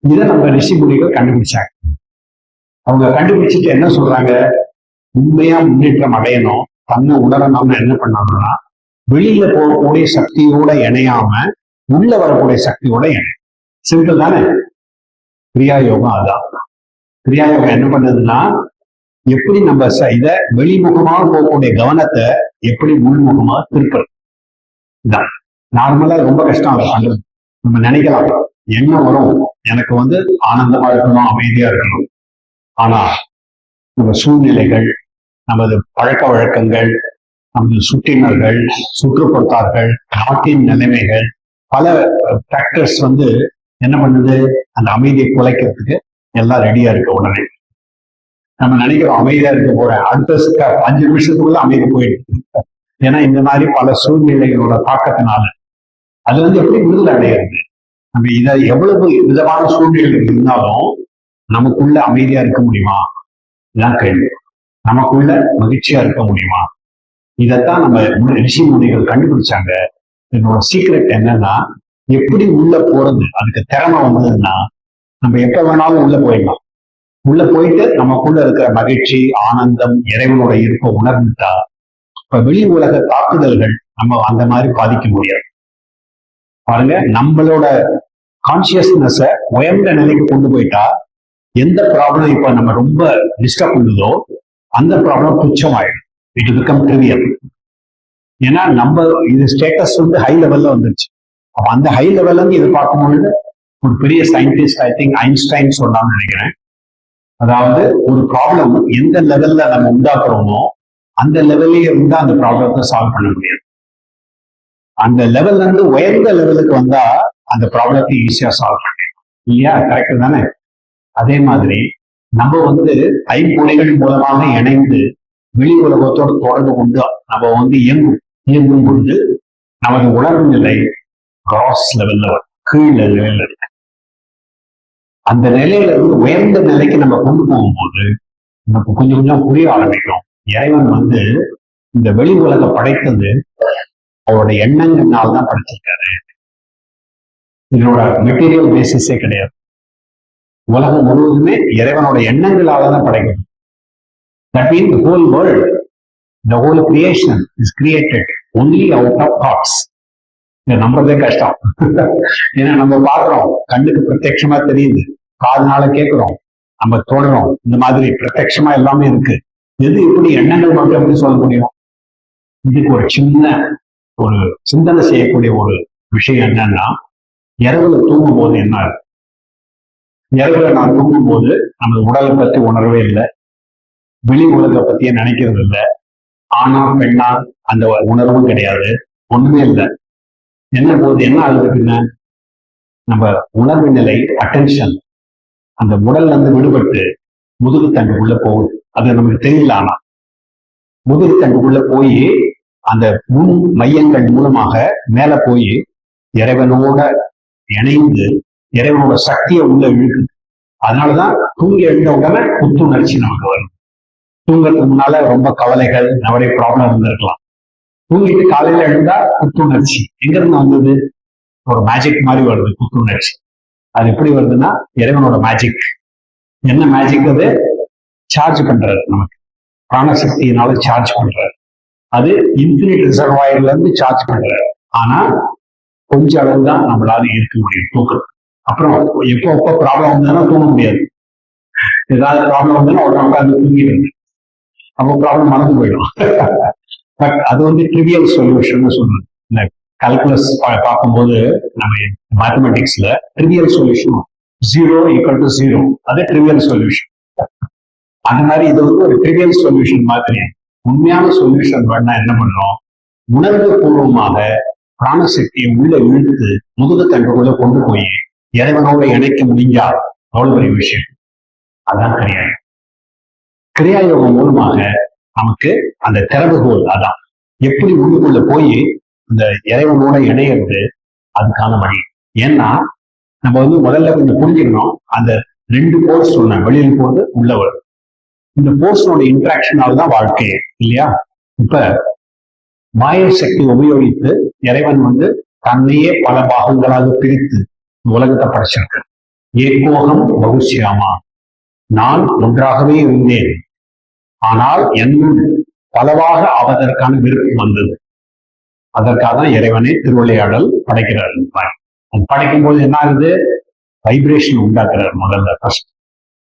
இதை நம்ம ரிஷி முனிகள் கண்டுபிடிச்சாங்க. அவங்க கண்டுபிடிச்சிட்டு என்ன சொல்றாங்க, உண்மையா முன்னேற்றம் அடையணும், தன்னை உணரணும்னு என்ன பண்ணணும்னா, வெளியில போகக்கூடிய சக்தியோட இணையாம உள்ள வரக்கூடிய சக்தியோட இணையும். சிம்பிள் தானே. கிரியா யோகம் அதான். கிரியா யோகம் என்ன பண்ணுதுன்னா, எப்படி நம்ம இத வெளிமுகமாக போகக்கூடிய கவனத்தை எப்படி உள்முகமாக திருப்பது. இதான் நார்மலா ரொம்ப கஷ்டம் அதை பண்றது. நம்ம நினைக்கலாம், என்ன வரும், எனக்கு ஆனந்தமா இருக்கணும், அமைதியா இருக்கணும். ஆனா நம்ம சூழ்நிலைகள், நமது பழக்க வழக்கங்கள், நமது சுற்றினர்கள், சுற்றுப்புறத்தார்கள், நாட்டின் நிலைமைகள், பல ஃபேக்டர்ஸ் என்ன பண்ணுது, அந்த அமைதியை குலைக்கிறதுக்கு எல்லாம் ரெடியா இருக்கு. உடனே நம்ம நினைக்கிறோம் அமைதியா இருக்க போறேன், அடுத்த 5 நிமிஷத்துக்குள்ள அமைதி போயிடுது. ஏன்னா இந்த மாதிரி பல சூழ்நிலைகளோட தாக்கத்தினால அதுல இருந்து எப்படி விடுதலை அடையிறது? நம்ம இதை எவ்வளவு விதமான சூழ்நிலைகள் இருந்தாலும் நமக்குள்ள அமைதியா இருக்க முடியுமா? இதான் கேள்வி. நமக்குள்ள மகிழ்ச்சியா இருக்க முடியுமா? இதைத்தான் நம்ம ரிஷி முனிகள் கண்டுபிடிச்சாங்க. என்னோட சீக்ரெட் என்னன்னா, எப்படி உள்ள போறது, அதுக்கு திறமை வந்ததுன்னா நம்ம எப்ப வேணாலும் உள்ள போயிடலாம். உள்ள போயிட்டு நமக்குள்ள இருக்கிற மகிழ்ச்சி, ஆனந்தம், இறைவனோட இருப்ப உணர்ந்துட்டா இப்ப வெளி உலக தாக்குதல்கள் நம்ம அந்த மாதிரி பாதிக்க முடியாது. பாருங்க, நம்மளோட கான்சியஸ்னஸ உயர்ந்த நிலைக்கு கொண்டு போயிட்டா எந்த ப்ராப்ளம் இப்ப நம்ம ரொம்ப டிஸ்டர்ப் பண்ணுதோ அந்த ப்ராப்ளம் துச்சமாயிடும். It become trivial. ஏன்னா நம்ம இது ஸ்டேட்டஸ் வந்து ஹை லெவல்ல வந்துருச்சு. அப்ப அந்த ஹை லெவல்ல இருந்து இது பார்க்கும்போது ஒரு பெரிய சயின்டிஸ்ட், ஐ திங்க் ஐன்ஸ்டைன் சொன்னான்னு நினைக்கிறேன். அதாவது ஒரு ப்ராப்ளம் எந்த லெவல்ல நம்ம உண்டாக்குறோமோ அந்த லெவல்லே இருந்தா அந்த ப்ராப்ளத்தை சால்வ் பண்ண முடியாது. அந்த லெவல்ல இருந்து உயர்ந்த லெவலுக்கு வந்தா அந்த ப்ராப்ளத்தை ஈஸியா சால்வ் பண்ணிடலாம். இல்லையா? கரெக்ட் தானே? அதே மாதிரி நம்ம வந்து ஐம்பொறிகள் மூலமாக இணைந்து வெளி உலகத்தோடு தொடர்பு கொண்டு நம்ம வந்து இயங்கும் பொழுது நமது உணர்வு நிலை கிராஸ் லெவல்ல கீழ் லெவல்ல இருக்கு. அந்த நிலையில இருந்து உயர்ந்த நிலைக்கு நம்ம கொண்டு போகும்போது நமக்கு கொஞ்சம் கொஞ்சம் புரிய ஆரம்பிக்கும். இறைவன் வந்து இந்த வெளி உலக படைத்தது அவருடைய எண்ணங்கள்னால தான் படைச்சிருக்காரு. இதனோட மெட்டீரியல் பேசிஸே கிடையாது. உலகம் முழுவதுமே இறைவனோட எண்ணங்களால தான் படைக்கணும். That means the whole world, the whole creation is created only out of thoughts. இதை நம்புறதே கஷ்டம். ஏன்னா நம்ம பார்க்கிறோம், கண்ணுக்கு பிரத்யட்சமா தெரியுது, காதுனால கேட்கிறோம், நம்ம தொடரும், இந்த மாதிரி பிரத்யட்சமா எல்லாமே இருக்கு. எது இப்படி எண்ணங்கள் மட்டும் எப்படி சொல்ல முடியும்? இதுக்கு ஒரு சின்ன ஒரு சிந்தனை செய்யக்கூடிய ஒரு விஷயம் என்னன்னா, இரவுல தூங்கும் போது என்ன இருக்கு? இரவுல நான் தூங்கும் போது நம்ம உடலை பத்தி உணரவே இல்லை, வெளி உலகத்தை பத்தியே நினைக்கிறது இல்லை, ஆனா பெண்ணா அந்த உணர்வும் கிடையாது, ஒண்ணுமே இல்லை. என்ன போது என்ன ஆகுதுன்னா, நம்ம உணர்வு நிலை அட்டென்ஷன் அந்த உடல்ல இருந்து விடுபட்டு முதுகு தண்டுக்குள்ள போகுது. அது நமக்கு தெரியல. ஆனா முதுகு தண்டுக்குள்ள போய் அந்த முன் மையங்கள் மூலமாக மேல போய் இறைவனோட இணைந்து இறைவனோட சக்தியை உள்ள இழுக்குது. அதனாலதான் தூங்கி எழுந்த உடனே புத்துணர்ச்சி நமக்கு வரும். தூங்கறதுக்கு முன்னால ரொம்ப கவலைகள், நிறைய ப்ராப்ளம் இருந்திருக்கலாம். தூங்கிட்டு காலையில எழுந்தா புத்துணர்ச்சி எங்க இருந்து வந்தது? ஒரு மேஜிக் மாதிரி வருது புத்துணர்ச்சி. அது எப்படி வருதுன்னா இறைவனோட மேஜிக். என்ன மேஜிக்? அது சார்ஜ் பண்றாரு, நமக்கு பிராணசக்தியினால சார்ஜ் பண்றாரு. அது இன்ஃபினிட் ரிசர்வாயர்ல இருந்து சார்ஜ் பண்றாரு. ஆனா கொஞ்சம் அளவு தான் நம்மளால இருக்க முடியும் தூக்கம். அப்புறம் எப்போ ப்ராப்ளம் வந்தாலும் தூங்க முடியாது. ஏதாவது ப்ராப்ளம் வந்தாலும் உடனே உட்காந்து தூங்கிடுது. அப்போ ப்ராப்ளம் மறந்து போயிடும். பட் அது வந்து ட்ரிவியல் சொல்யூஷன் சொல்றது. இந்த கால்குலஸ் பார்க்கும்போது நம்ம மேத்தமெட்டிக்ஸ்ல ட்ரிவியல் சொல்யூஷன் 0 = 0, அது ட்ரிவியல் சொல்யூஷன். அந்த மாதிரி இது வந்து ஒரு ட்ரிவியல் சொல்யூஷன் மாதிரி. உண்மையான சொல்யூஷன் வேணா என்ன பண்றோம்? உணர்வு பூர்வமாக பிராணசக்தியை உள்ள இழுத்து முதுகு தண்டுக்குள்ள கொண்டு போய் இறைவனோட இணைக்க முடிஞ்சா அவ்வளவு பெரிய விஷயம். அதான் கிரியாயோகம். கிரியாயோகம் மூலமாக நமக்கு அந்த திறவுகோல் அதான் எப்படி உள்ளுக்குள்ள போய் இந்த இறைவனோட இணையிறது, அதுக்கான வழி. ஏன்னா நம்ம வந்து முதல்ல கொஞ்சம் புரிஞ்சுக்கணும். அந்த 2 போர்ஸ் சொன்ன, வெளியில் போறது உள்ள வருது. இந்த போர்ஸோட இன்ட்ராக்ஷனால தான் வாழ்க்கை, இல்லையா? இப்ப மாய சக்தி உபயோகித்து இறைவன் வந்து தன்னையே பல பாகங்களாக பிரித்து உலகத்தை படைச்சிருக்கு. ஏகோகம் பகுஷ்யாமா, நான் ஒன்றாகவே இருந்தேன், ஆனால் என்னுள் பலவாக ஆவதற்கான விருப்பம் வந்தது. அதற்காக தான் இறைவனை திருவிளையாடல் படைக்கிறார். படைக்கும் போது என்ன ஆகுது? வைப்ரேஷன் உண்டாக்குறார் முதல்ல. ஃபர்ஸ்ட்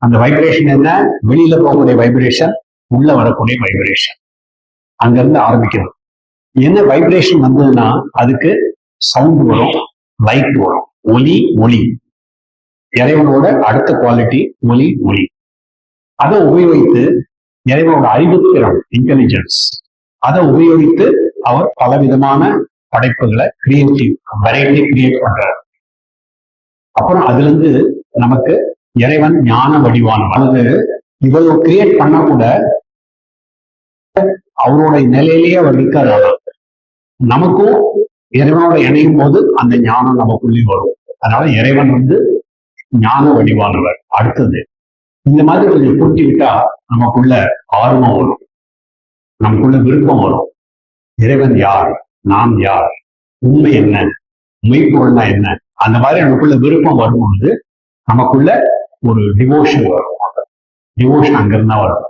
அந்த வைப்ரேஷன் என்ன? வெளியில போகக்கூடிய வைப்ரேஷன், உள்ள வரக்கூடிய வைப்ரேஷன். அங்கிருந்து ஆரம்பிக்கிறது. என்ன வைப்ரேஷன் வந்ததுன்னா அதுக்கு சவுண்ட் வரும், லைட் வரும், ஒலி ஒளி. இறைவனோட அடுத்த குவாலிட்டி ஒலி ஒளி. அதை உபயோகித்து இறைவனோட அறிவுத்திறன், இன்டெலிஜென்ஸ், அதை உபயோகித்து அவர் பலவிதமான படைப்புகளை கிரியேட்டிவ் வெரைட்டி கிரியேட் பண்றார். அப்புறம் அதுல இருந்து நமக்கு இறைவன் ஞான வடிவானம். அது இவ்வளவு கிரியேட் பண்ண கூட அவரோட நிலையிலேயே அவர் இருக்காரு. நமக்கும் இறைவனோட இணையும் போது அந்த ஞானம் நமக்குள்ளே வரும். அதனால இறைவன் வந்து ஞான வடிவானவர். அடுத்தது இந்த மாதிரி கொஞ்சம் கூட்டி விட்டா நமக்குள்ள ஆர்வம் வரும், நமக்குள்ள விருப்பம் வரும். இறைவன் யார், நாம் யார், உண்மை என்ன, மெய்ப்பொருள்னா என்ன, அந்த மாதிரி நமக்குள்ள விருப்பம் வரும்பொழுது நமக்குள்ள ஒரு டிவோஷன் வரும். டிவோஷன் அங்கிருந்தா வரும்.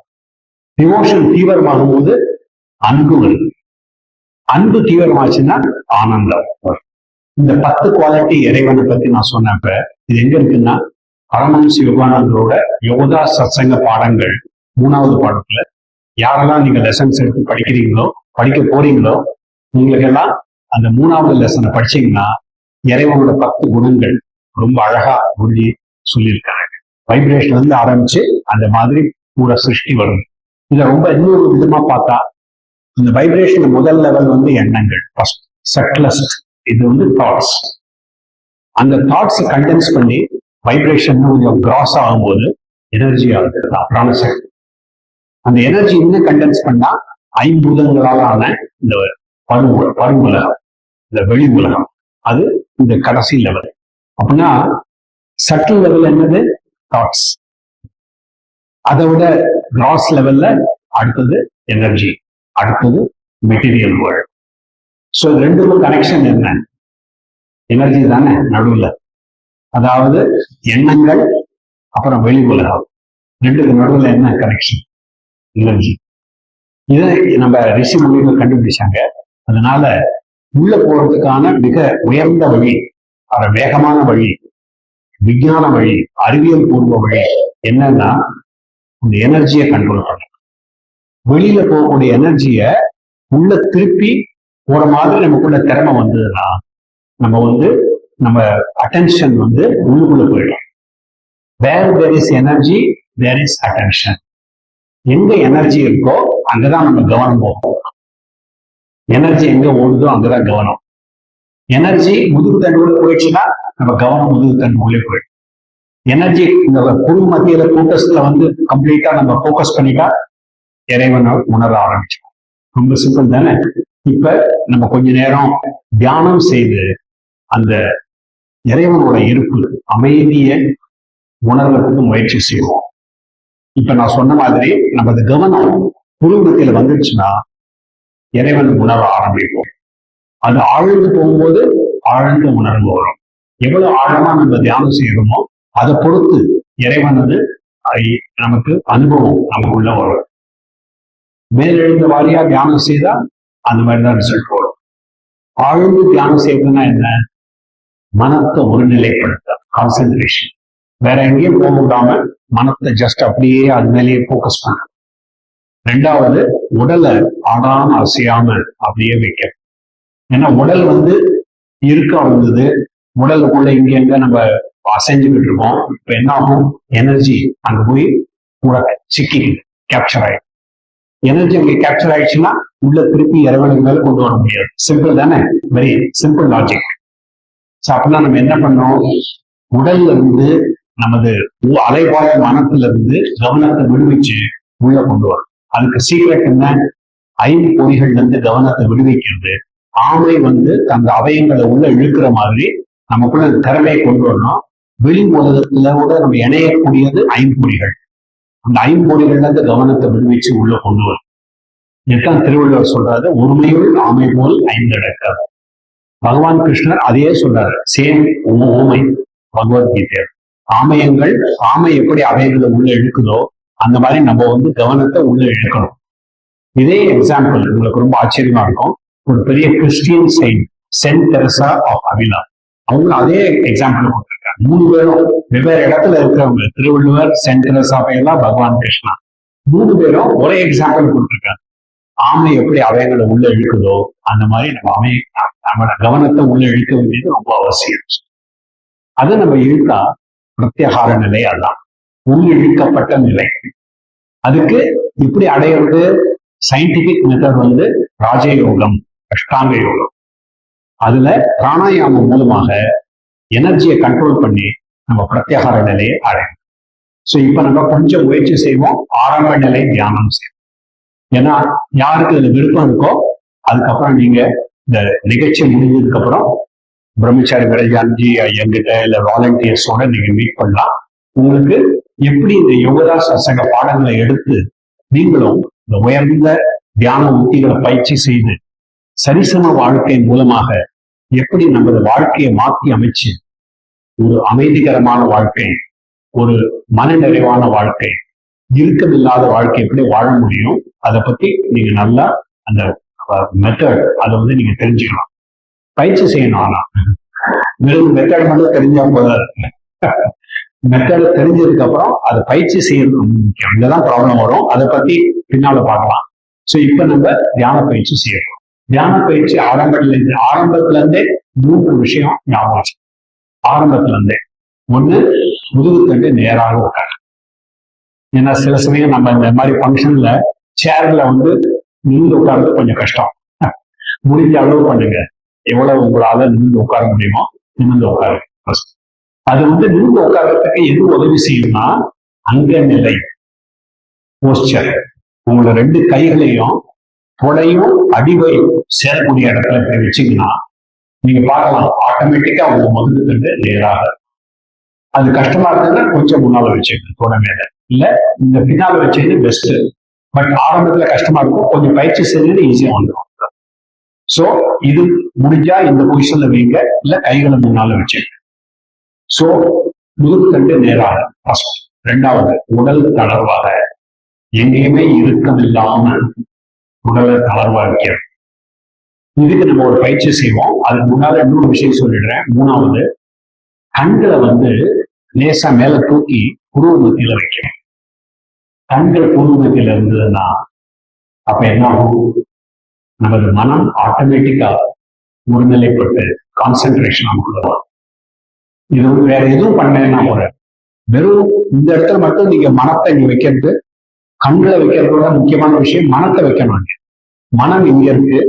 டிவோஷன் தீவிரமாகும் போது அன்பு வருது. அன்பு தீவிரமாச்சுன்னா ஆனந்தம் வரும். இந்த 10 குவாலிட்டி இறைவனை பத்தி நான் சொன்னப்ப இது எங்க இருக்குன்னா பரமஹம்ச யோகானந்தரோட யோகா சத்சங்க பாடங்கள் 3வது பாடத்துல யாரெல்லாம் நீங்க லெசன்ஸ் எடுத்து படிக்கிறீங்களோ, படிக்க போறீங்களோ, உங்களுக்கெல்லாம் அந்த 3வது லெசனை படிச்சீங்கன்னா இறைவனோட 10 குணங்கள் ரொம்ப அழகா சொல்லி சொல்லியிருக்காங்க. வைப்ரேஷன்ல இருந்து ஆரம்பிச்சு அந்த மாதிரி பூரா சிருஷ்டி வரும். இதை ரொம்ப இன்னொரு விதமா பார்த்தா இந்த வைப்ரேஷன் முதல் லெவல் வந்து எண்ணங்கள், சட்லஸ்ட், இது வந்து தாட்ஸ். அந்த தாட்ஸ் கண்டென்ஸ் பண்ணி வைப்ரேஷன் கொஞ்சம் கிராஸ் ஆகும்போது எனர்ஜி ஆகுது, பிராணசக்தி. அந்த எனர்ஜி இன்னும் கண்டென்ஸ் பண்ணா ஐம்பூதங்களாலான இந்த பரு உலகம், இந்த வெளி உலகம், அது இந்த கடைசி லெவல். அப்படின்னா சட்டில் லெவல் என்னது? தாட்ஸ். அதை விட கிராஸ் லெவல்ல அடுத்தது எனர்ஜி, அடுத்தது மெட்டீரியல் வேர்ல்ட். ஸோ ரெண்டுக்கும் கனெக்ஷன் என்ன? எனர்ஜி தானே நடுவில். அதாவது எண்ணங்கள் அப்புறம் வெளி உலகம், ரெண்டுக்கு நடுவில் என்ன கனெக்ஷன்? எனர்ஜி. இதை நம்ம ரிஷி முனிகள் கண்டுபிடிச்சாங்க. அதனால உள்ள போறதுக்கான மிக உயர்ந்த வழி, அது வேகமான வழி, விஞ்ஞான வழி, அறிவியல் பூர்வ வழி என்னன்னா இந்த எனர்ஜியை கண்ட்ரோல் பண்ண. வெளியில போகக்கூடிய எனர்ஜியை உள்ள திருப்பி போற மாதிரி நமக்குள்ள திறமை வந்ததுன்னா நம்ம அட்டென்ஷன் வந்து உள்ளுக்குள்ள போயிடும். Where there is energy there is attention. எங்க எனர்ஜி இருக்கோ அங்கதான் நம்ம கவனம் போகும். எனர்ஜி எங்க ஓடுதோ அங்கதான் கவனம். எனர்ஜி முதுகு தண்டுக்குள்ள போயிடுச்சுன்னா நம்ம கவனம் முதுகு தண்டுக்குள்ளே போயிடும். எனர்ஜி இந்த குரு மத்தியில கூட்டஸ்ல வந்து கம்ப்ளீட்டா நம்ம போக்கஸ் பண்ணிட்டா இறைவனை உணர ஆரம்பிச்சோம். ரொம்ப சிம்பிள் தானே. இப்ப நம்ம கொஞ்ச நேரம் தியானம் செய்து அந்த இறைவனோட இருப்பு, அமைதியை உணர்வதற்கு முயற்சி செய்வோம். இப்ப நான் சொன்ன மாதிரி நமது கவனம் குருமத்தியில வந்துடுச்சுன்னா இறைவன் உணர ஆரம்பிப்போம். அது ஆழ்ந்து போகும்போது ஆழ்ந்த உணர்வு வரும். எவ்வளவு ஆழமா நம்ம தியானம் செய்யறோமோ அதை பொறுத்து இறைவனது நமக்கு அனுபவம் நமக்குள்ள வரும். மேலெழுந்த வாரியா தியானம் செய்தா அந்த மாதிரிதான் ரிசல்ட் வரும். ஆழ்ந்து தியானம் செய்யறதுன்னா என்ன? மனத்தை ஒருநிலைப்படுத்த, கான்சென்ட்ரேஷன். வேற எங்கேயும் போக விடாம மனத்தை ஜஸ்ட் அப்படியே அது மேலேயே போக்கஸ் பண்ண. 2வது உடலை ஆடாம அசையாம அப்படியே வைக்க. ஏன்னா உடல் வந்து இருக்க வந்தது, உடலுக்குள்ள இங்க எங்க நம்ம அசைஞ்சுக்கிட்டு இருக்கோம். இப்ப என்ன ஆகும்? எனர்ஜி அங்க போய் கூட சிக்கிக்குது, கேப்சர் ஆயிடும். எனர்ஜி அங்கே கேப்சர் ஆயிடுச்சுன்னா உள்ள திருப்பி இறைவனுக்கு மேல கொண்டு வர முடியாது. சிம்பிள் தானே, வெரி சிம்பிள் லாஜிக். அப்படின்னா நம்ம என்ன பண்ணோம்? உடல்ல இருந்து நமது அலைவாய மனத்துல இருந்து கவனத்தை விடுவிச்சு உள்ள கொண்டு வரும். அதுக்கு சீக்ரெட் என்ன? 5 பொறிகள்ல இருந்து கவனத்தை விடுவிக்கிறது. ஆமை வந்து தந்த அவயங்களை உள்ள இழுக்கிற மாதிரி நமக்குள்ள திறமையை கொண்டு வரணும். வெளி உலகத்துல கூட நம்ம இணையக்கூடியது 5 பொறிகள். அந்த 5 பொறிகள்ல இருந்து கவனத்தை விடுவிச்சு உள்ள கொண்டு வரும். இதுதான் திருவள்ளுவர் சொல்றாரு, ஒருமையுள் ஆமை போல் 5 அடக்க. பகவான் கிருஷ்ணர் அதையே சொல்றாரு, சேம் ஓமை பகவத்கீதை. ஆமயங்கள், ஆமை எப்படி அவைகளை உள்ள இழுக்குதோ அந்த மாதிரி நம்ம வந்து கவனத்தை உள்ள இழுக்கணும். இதே எக்ஸாம்பிள் உங்களுக்கு ரொம்ப ஆச்சரியமா இருக்கும். ஒரு பெரிய Christian saint Teresa of Avila, அவங்களும் அதே எக்ஸாம்பிள் கொடுத்துருக்காங்க. 3 பேரும் வெவ்வேறு இடத்துல இருக்கிறவங்க, திருவள்ளுவர், செயின்ட் தெரசா எல்லாம், பகவான் கிருஷ்ணா, 3 பேரும் ஒரே எக்ஸாம்பிள் கொடுத்துருக்காங்க. ஆமை எப்படி அவயங்களை உள்ள இழுக்குதோ அந்த மாதிரி நம்மளோட கவனத்தை உள்ள இழுக்க வேண்டியது ரொம்ப அவசியம். அது நம்ம இழுத்தா பிரத்யகார நிலை, அதான் உள் இழுக்கப்பட்ட நிலை. அதுக்கு இப்படி அடையிறது சயின்டிபிக் மெத்தட் வந்து ராஜயோகம், அஷ்டாங்க யோகம். அதுல பிராணாயாமம் மூலமாக எனர்ஜியை கண்ட்ரோல் பண்ணி நம்ம பிரத்யகார நிலையை அடையணும். ஸோ இப்ப நம்ம கொஞ்சம் முயற்சி செய்வோம், ஆரம்ப நிலை தியானம் செய்வோம். ஏன்னா யாருக்கு இதுல விருப்பம் இருக்கோ அதுக்கப்புறம் நீங்க இந்த நிகழ்ச்சி முடிஞ்சதுக்கு அப்புறம் பிரம்மச்சாரி விரஜான்ஜி என்கிட்ட இல்ல வாலண்டியர்ஸோட நீங்க மீட் பண்ணலாம். உங்களுக்கு எப்படி இந்த யோகதா சத்சங்க பாடங்களை எடுத்து நீங்களும் இந்த உயர்ந்த தியான உத்திகளை பயிற்சி செய்து சரிசம வாழ்க்கை மூலமாக எப்படி நமது வாழ்க்கையை மாற்றி அமைச்சு ஒரு அமைதிகரமான வாழ்க்கை, ஒரு மன நிறைவான வாழ்க்கை, இறுக்கமில்லாத வாழ்க்கை எப்படி வாழ முடியும், அதை பத்தி நீங்க நல்லா அந்த மெத்தட் அதை நீங்க தெரிஞ்சுக்கலாம். பயிற்சி செய்யணும். ஆனா வெறும் மெத்தட் மட்டும் தெரிஞ்சா போதாது. மெத்தட் தெரிஞ்சதுக்கு அப்புறம் அதை பயிற்சி செய்யறது ரொம்ப முக்கியம். இதெல்லாம் ப்ராப்ளம் வரும், அதை பத்தி பின்னால பார்க்கலாம். ஸோ இப்ப நம்ம தியான பயிற்சி செய்யணும். தியான பயிற்சி ஆரம்பத்துல இருந்தே 3 விஷயம் ஞாபகம். ஆரம்பத்துல இருந்தே ஒண்ணு, முதுகுத்தண்டு நேராக உட்காரு. ஏன்னா சில சமயம் நம்ம இந்த மாதிரி ஃபங்க்ஷன்ல சேர்ல நின்று உட்கார்றது கொஞ்சம் கஷ்டம். முடிஞ்ச அளவு பண்ணுங்க. எவ்வளவு உங்களால நின்று உட்கார முடியுமோ நிமிர்ந்து உட்காரு. அது நின்று உட்கார்றதுக்கு எது உதவி செய்யும்னா அங்க நிலை போஸ்டர். உங்களை 2 கைகளையும் தொடையும் அடிவையும் சேரக்கூடிய இடத்துல போய் வச்சீங்கன்னா நீங்க பார்க்கலாம், ஆட்டோமேட்டிக்கா உங்க முதுகுத்தண்டு நேராக. அது கஷ்டமா இருந்ததுன்னா கொஞ்சம் முன்னால வச்சுக்கணும், தொட மேல இல்ல இந்த பின்னால வச்சது பெஸ்ட். பட் ஆரம்பத்துல கஷ்டமா இருக்கும், கொஞ்சம் பயிற்சி செஞ்சு ஈஸியா வந்துடும். சோ இது முடிஞ்சா இந்த பொசிஷன்ல வைங்க, இல்ல கைகளை முன்னால வச்சுக்க. சோ முதுகுத்தண்டு நேராக. ரெண்டாவது, உடல் தளர்வாக, எங்கேயுமே இறுக்கம் இல்லாம உடலை தளர்வா வைக்கிறது. இதுக்கு நம்ம ஒரு பயிற்சி செய்வோம். அதுக்கு முன்னால இன்னொரு விஷயம் சொல்லிடுறேன். மூணாவது, கண்களை லேசா மேல தூக்கி புருவ மத்தியில வைக்கணும். கண்கள் புருவ மத்தியில இருந்ததுன்னா அப்ப என்ன ஆகும், நமது மனம் ஆட்டோமேட்டிக்கா ஒருநிலைப்பட்டு கான்சென்ட்ரேஷன் நமக்குள்ள வரும். இது வேற எதுவும் பண்ணேன்னா ஒரு வெறும் இந்த இடத்துல மட்டும் நீங்க மனத்தை இங்க வைக்கிறது, கண்களை வைக்கிறதோட முக்கியமான விஷயம் மனத்தை வைக்கணும். மனம் இங்க இருக்கு,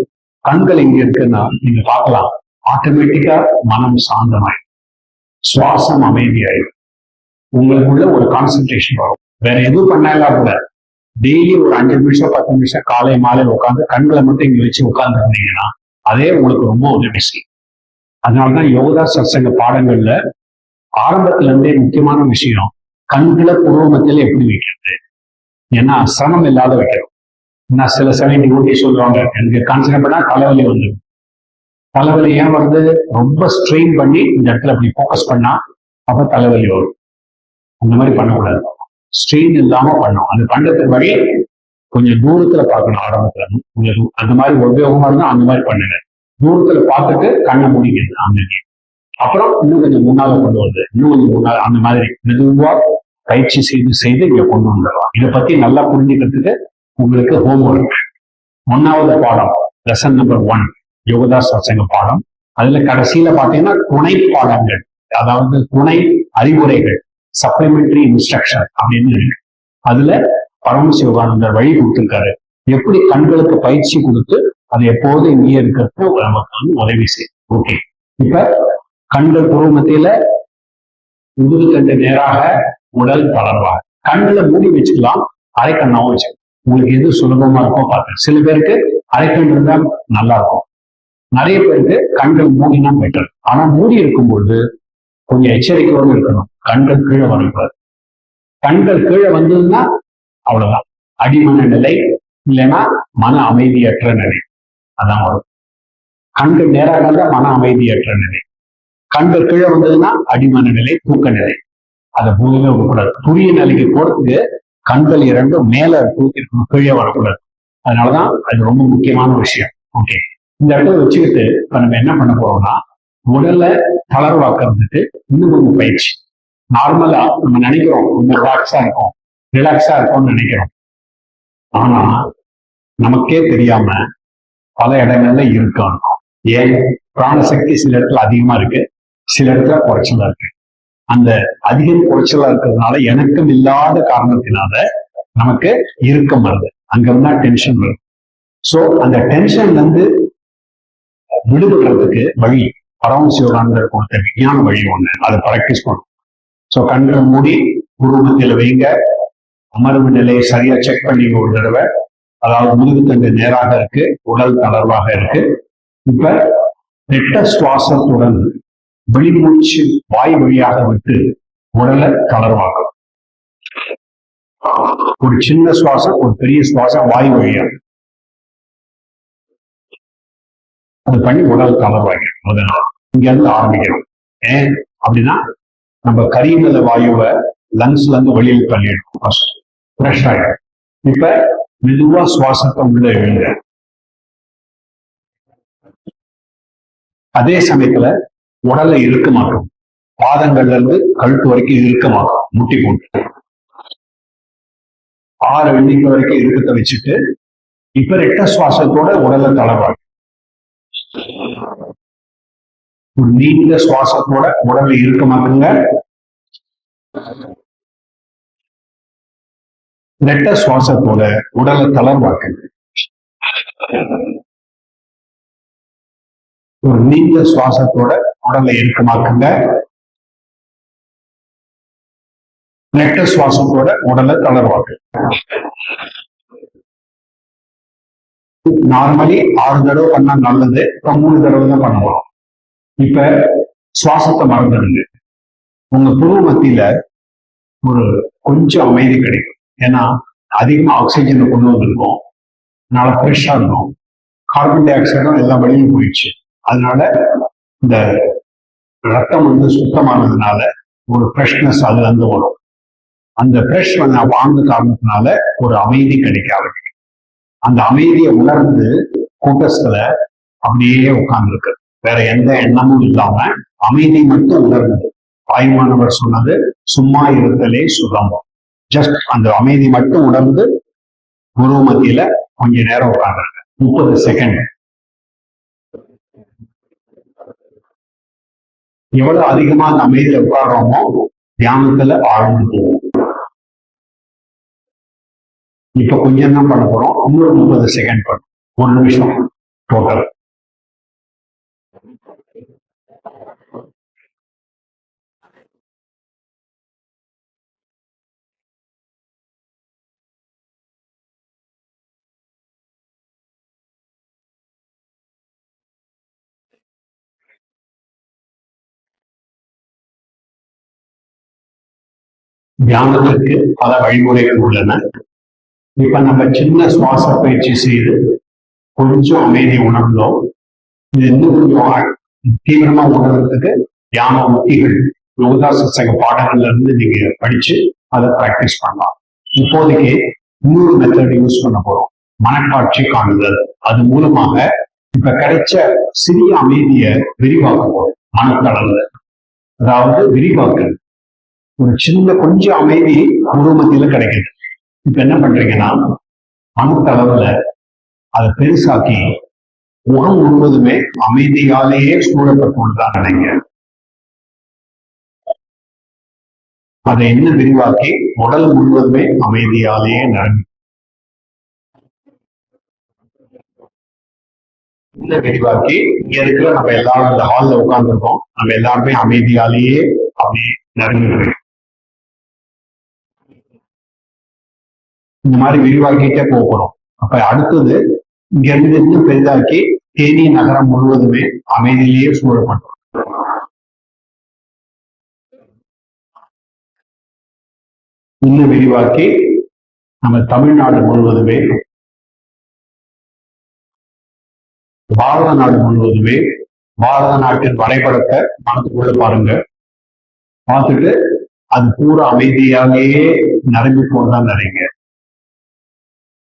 கண்கள் இங்க இருக்குன்னா நீங்க பார்க்கலாம், ஆட்டோமேட்டிக்கா மனம் சாந்தமாயிடும், சுவாசம் அமைதியாயிடும், உங்களுக்குள்ள ஒரு கான்சென்ட்ரேஷன் வரும். வேற எதுவும் பண்ணலாம் கூட டெய்லி ஒரு 5 நிமிஷம் 10 நிமிஷம் காலை மாலை உட்காந்து கண்களை மட்டும் இங்க வச்சு உட்கார்ந்து இருந்தீங்கன்னா அதே உங்களுக்கு ரொம்ப உதவி செய்யும். அதனாலதான் யோகதா சத்சங்க பாடங்கள்ல ஆரம்பத்துல இருந்தே முக்கியமான விஷயம் கண்களை புருவமத்தில எப்படி வைக்கிறது. ஏன்னா சிரமம் இல்லாத வைக்கிறோம். நான் சில சமயம் டிவோட்டி சொல்லுவாங்க, எனக்கு கான்சென்ட்ரேட் பண்ணா தலைவலி வந்துடும். தலைவலி ஏன் ரொம்ப ஸ்ட்ரெயின் பண்ணி இந்த இடத்துல அப்படி ஃபோக்கஸ் பண்ணா அப்ப தலைவலி வரும். அந்த மாதிரி பண்ணக்கூடாது, ஸ்ட்ரெயின் இல்லாம பண்ணணும். அது பண்றதுக்கு வழி கொஞ்சம் தூரத்துல பார்க்கணும். ஆரம்பத்துல உங்களுக்கு அந்த மாதிரி உபயோகமா இருந்தா அந்த மாதிரி பண்ணுங்க. தூரத்துல பார்த்துட்டு கண்ணை முடிக்கிறது அன்னைக்கு. அப்புறம் இன்னும் கொஞ்சம் முன்னால கொண்டு வருது, இன்னும் கொஞ்சம் முன்னால, அந்த மாதிரி மெதுவா பயிற்சி செய்து இங்க கொண்டு வந்துடலாம். இதை பத்தி நல்லா புரிஞ்சுக்கிறதுக்கு உங்களுக்கு ஹோம்ஒர்க். 1வது பாடம், லெசன் நம்பர் 1 யோகதா சத்சங்க பாடம். அதுல கடைசியில பாத்தீங்கன்னா துணை பாடங்கள், அதாவது துணை அறிவுரைகள், சப்ளிமெண்டரி இன்ஸ்ட்ரக்ஷன் அப்படின்னு இருக்கு. அதுல பரமசிவானந்தர் வழி கொடுத்திருக்காரு. எப்படி கண்களுக்கு பயிற்சி கொடுத்து அது எப்போது இங்கே இருக்கிறது நமக்கு உதவி செய்யும். ஓகே, இப்ப கண்கள் புருவ மத்தியில, முதுகுத்தண்டு நேராக, உடல் தளர்வாக. கண்களை மூடி வச்சுக்கலாம், அரைக்கண்ணாவும் வச்சுக்கலாம். உங்களுக்கு எது சுலபமா இருக்கோ பார்த்து. சில பேருக்கு அரைக்கண் இருந்தா நல்லா இருக்கும், நிறைய பேருக்கு கண்கள் மூடினா பெட்டர். ஆனா மூடி இருக்கும்பொழுது கொஞ்சம் எச்சரிக்கையோடு இருக்கணும். கண்கள் கீழே வரக்கூடாது. கண்கள் கீழே வந்ததுன்னா அவ்வளவுதான், அடிமன நிலை, இல்லைன்னா மன அமைதியற்ற நிலை, அதான் வரும். கண்கள் நேராக இருந்தா மன அமைதியற்ற நிலை. கண்கள் கீழே வந்ததுன்னா அடிமன நிலை, தூக்க நிலை. அதை பூமியில வரக்கூடாது. துரிய நிலைக்கு போறதுக்கு கண்கள் 2 மேல தூக்கி கீழே வரக்கூடாது. அதனாலதான் அது ரொம்ப முக்கியமான விஷயம். ஓகே, இந்த இடத்துல வச்சுக்கிட்டு இப்ப நம்ம என்ன பண்ண போறோம்னா, உடலை தளர்வாக்குறதுக்கு இன்னும் கொஞ்சம் பயிற்சி. நார்மலா நம்ம நினைக்கிறோம் ரொம்ப ரிலாக்ஸா இருக்கும்னு நினைக்கிறோம். ஆனா நமக்கே தெரியாம பல இடங்கள்ல இருக்கும். ஏன், பிராணசக்தி சில இடத்துல அதிகமா இருக்கு, சில இடத்துல குறைச்சலா இருக்கு. அந்த அதிகம் குறைச்சலா இருக்கிறதுனால எனக்கும் இல்லாத காரணத்தினால நமக்கு இறுக்கம் வருது, அங்கிருந்தா டென்ஷன் வருது. சோ அந்த டென்ஷன்ல இருந்து விடுபடுறதுக்கு வழி பரமசிவானந்தர் கொடுத்த விஞ்ஞான வழி ஒண்ணு, அதை பிராக்டிஸ் பண்ணும். சோ கண்களை மூடி உருவத்தில் வைங்க, அமர்வு நிலையை சரியா செக் பண்ணி ஒரு தடவை. அதாவது முதுகுத்தண்டு நேராக இருக்கு, உடல் தளர்வாக இருக்கு, இப்ப ரெட்ட சுவாசத்துடன் வெளிமூச்சு வாய் வழியாக விட்டு உடலை தளர்வாக்கும். ஒரு சின்ன சுவாசம், ஒரு பெரிய சுவாசம் வாய் வழியாக அது பண்ணி உடல் தளர்வாங்க. முதல்ல இங்க இருந்து ஆரம்பிக்கணும். ஏன் அப்படின்னா நம்ம கரியமல வாயுவை லங்ஸ்ல இருந்து வெளியில் தள்ளிடும், ஃப்ரெஷ் ஆயிடும். இப்ப மெதுவா சுவாசத்தை உள்ள எழுங்க. அதே சமயத்துல உடலை இருக்க மாட்டோம், பாதங்கள்ல இருந்து கழுத்து வரைக்கும் இருக்க மாட்டோம், முட்டி போட்டு 6 எண்ணிக்கை வரைக்கும் இருக்கத்தை வச்சுட்டு இப்ப ரெட்ட சுவாசத்தோட உடலை தளர்வாங்க. ஒரு நீண்ட சுவாசத்தோட உடலை இருக்கமாக்குங்க. ரெட்ட சுவாசத்தோட உடலை தளர்வாக்குங்க. ஒரு நீண்ட சுவாசத்தோட உடலை இறுக்கமாக்குங்க. ரெட்ட சுவாசத்தோட உடலை தளர்வாக்கு. நார்மலி 6 தடவை பண்ணா நல்லது. இப்ப 3 தடவை தான் பண்ணுவோம். இப்ப சுவாசத்தை மறந்துடுங்க. உங்க புருவ மத்தியில ஒரு கொஞ்சம் அமைதி கிடைக்கும். ஏன்னா அதிகமா ஆக்சிஜனை கொண்டு வந்திருக்கோம், அதனால ஃப்ரெஷ்ஷா இருக்கும். கார்பன் டை ஆக்சைடும் எல்லா வழியும் போயிடுச்சு. அதனால இந்த ரத்தம் சுத்தமானதுனால ஒரு ஃப்ரெஷ்னஸ் அதுல இருந்து வரும். அந்த ஃப்ரெஷ் வாழ்ந்த காரணத்தினால ஒரு அமைதி கிடைக்க ஆரம்பிக்கும். அந்த அமைதியை உணர்ந்து கூட்டத்துல அப்படியே உட்கார்ந்துருக்கு, வேற எந்த எண்ணமும் இல்லாம அமைதி மட்டும் உணர்ந்து. தாய்மானவர் சொன்னது சும்மா இருத்தலே சுகம். ஜஸ்ட் அந்த அமைதி மட்டும் உணர்ந்து குரு மத்தியில கொஞ்ச நேரம் உட்கார்ந்துருக்கு, 30 செகண்ட். எவ்வளவு அதிகமா அந்த அமைதியில உட்கார்றோமோ தியானத்துல ஆழ்ந்து போவோம். இப்ப கொஞ்சம் தான் பண்ண போறோம். இன்னொரு 30 செகண்ட் பண்ணும், 1 நிமிஷம் டோட்டல். தியானத்திற்கு பல வழிமுறைகள் உள்ளன. இப்ப நம்ம சின்ன சுவாச பயிற்சி செய்து கொஞ்சம் அமைதி உணர்ந்தோம். இது இன்னும் கொஞ்சம் தீவிரமா உணர்றதுக்கு தியான உத்திகள் யோகா சத்சங்க பாடங்கள்ல இருந்து நீங்க படிச்சு அதை பிராக்டிஸ் பண்ணலாம். இப்போதைக்கு இன்னொரு மெத்தட் யூஸ் பண்ண போறோம், மனக்காட்சி காணுதல். அது மூலமாக இப்ப கிடைச்ச சிறிய அமைதியை விரிவாக்க போறோம். மனத்தளவுல அதாவது விரிவாக்கு. ஒரு சின்ன கொஞ்சம் அமைதி உருவமத்தில கிடைக்குது. இப்ப என்ன பண்றீங்கன்னா மனத்தளவுல அதை பெருசாக்கி முகம் முழுவதுமே அமைதியாலேயே சூழப்பட்டுள்ளதான் நினைங்க. அதை இன்னும் விரிவாக்கி உடல் முழுவதுமே அமைதியாலேயே நடந்து இன்னும் விரிவாக்கி இங்க இருக்கிற நம்ம எல்லாரும் இந்த ஹால்ல உட்கார்ந்துருக்கோம், நம்ம எல்லாருமே அமைதியாலேயே அப்படி நெருங்கிடுறோம். இந்த மாதிரி விரிவாக்கிட்டே போகிறோம். அப்ப அடுத்தது இங்க இருந்து இன்னும் பெரிதாக்கி தேனி நகரம் முழுவதுமே அமைதியிலேயே சூழப்பட்டோம். இன்னும் விரிவாக்கி நம்ம தமிழ்நாடு முழுவதுமே, பாரத நாடு முழுவதுமே, பாரத நாட்டின் வரைபடத்தை மனத்துக்குள்ள பாருங்க. பார்த்துட்டு அது பூரா அமைதியாலேயே நிரம்பி போதான் நிறைங்க.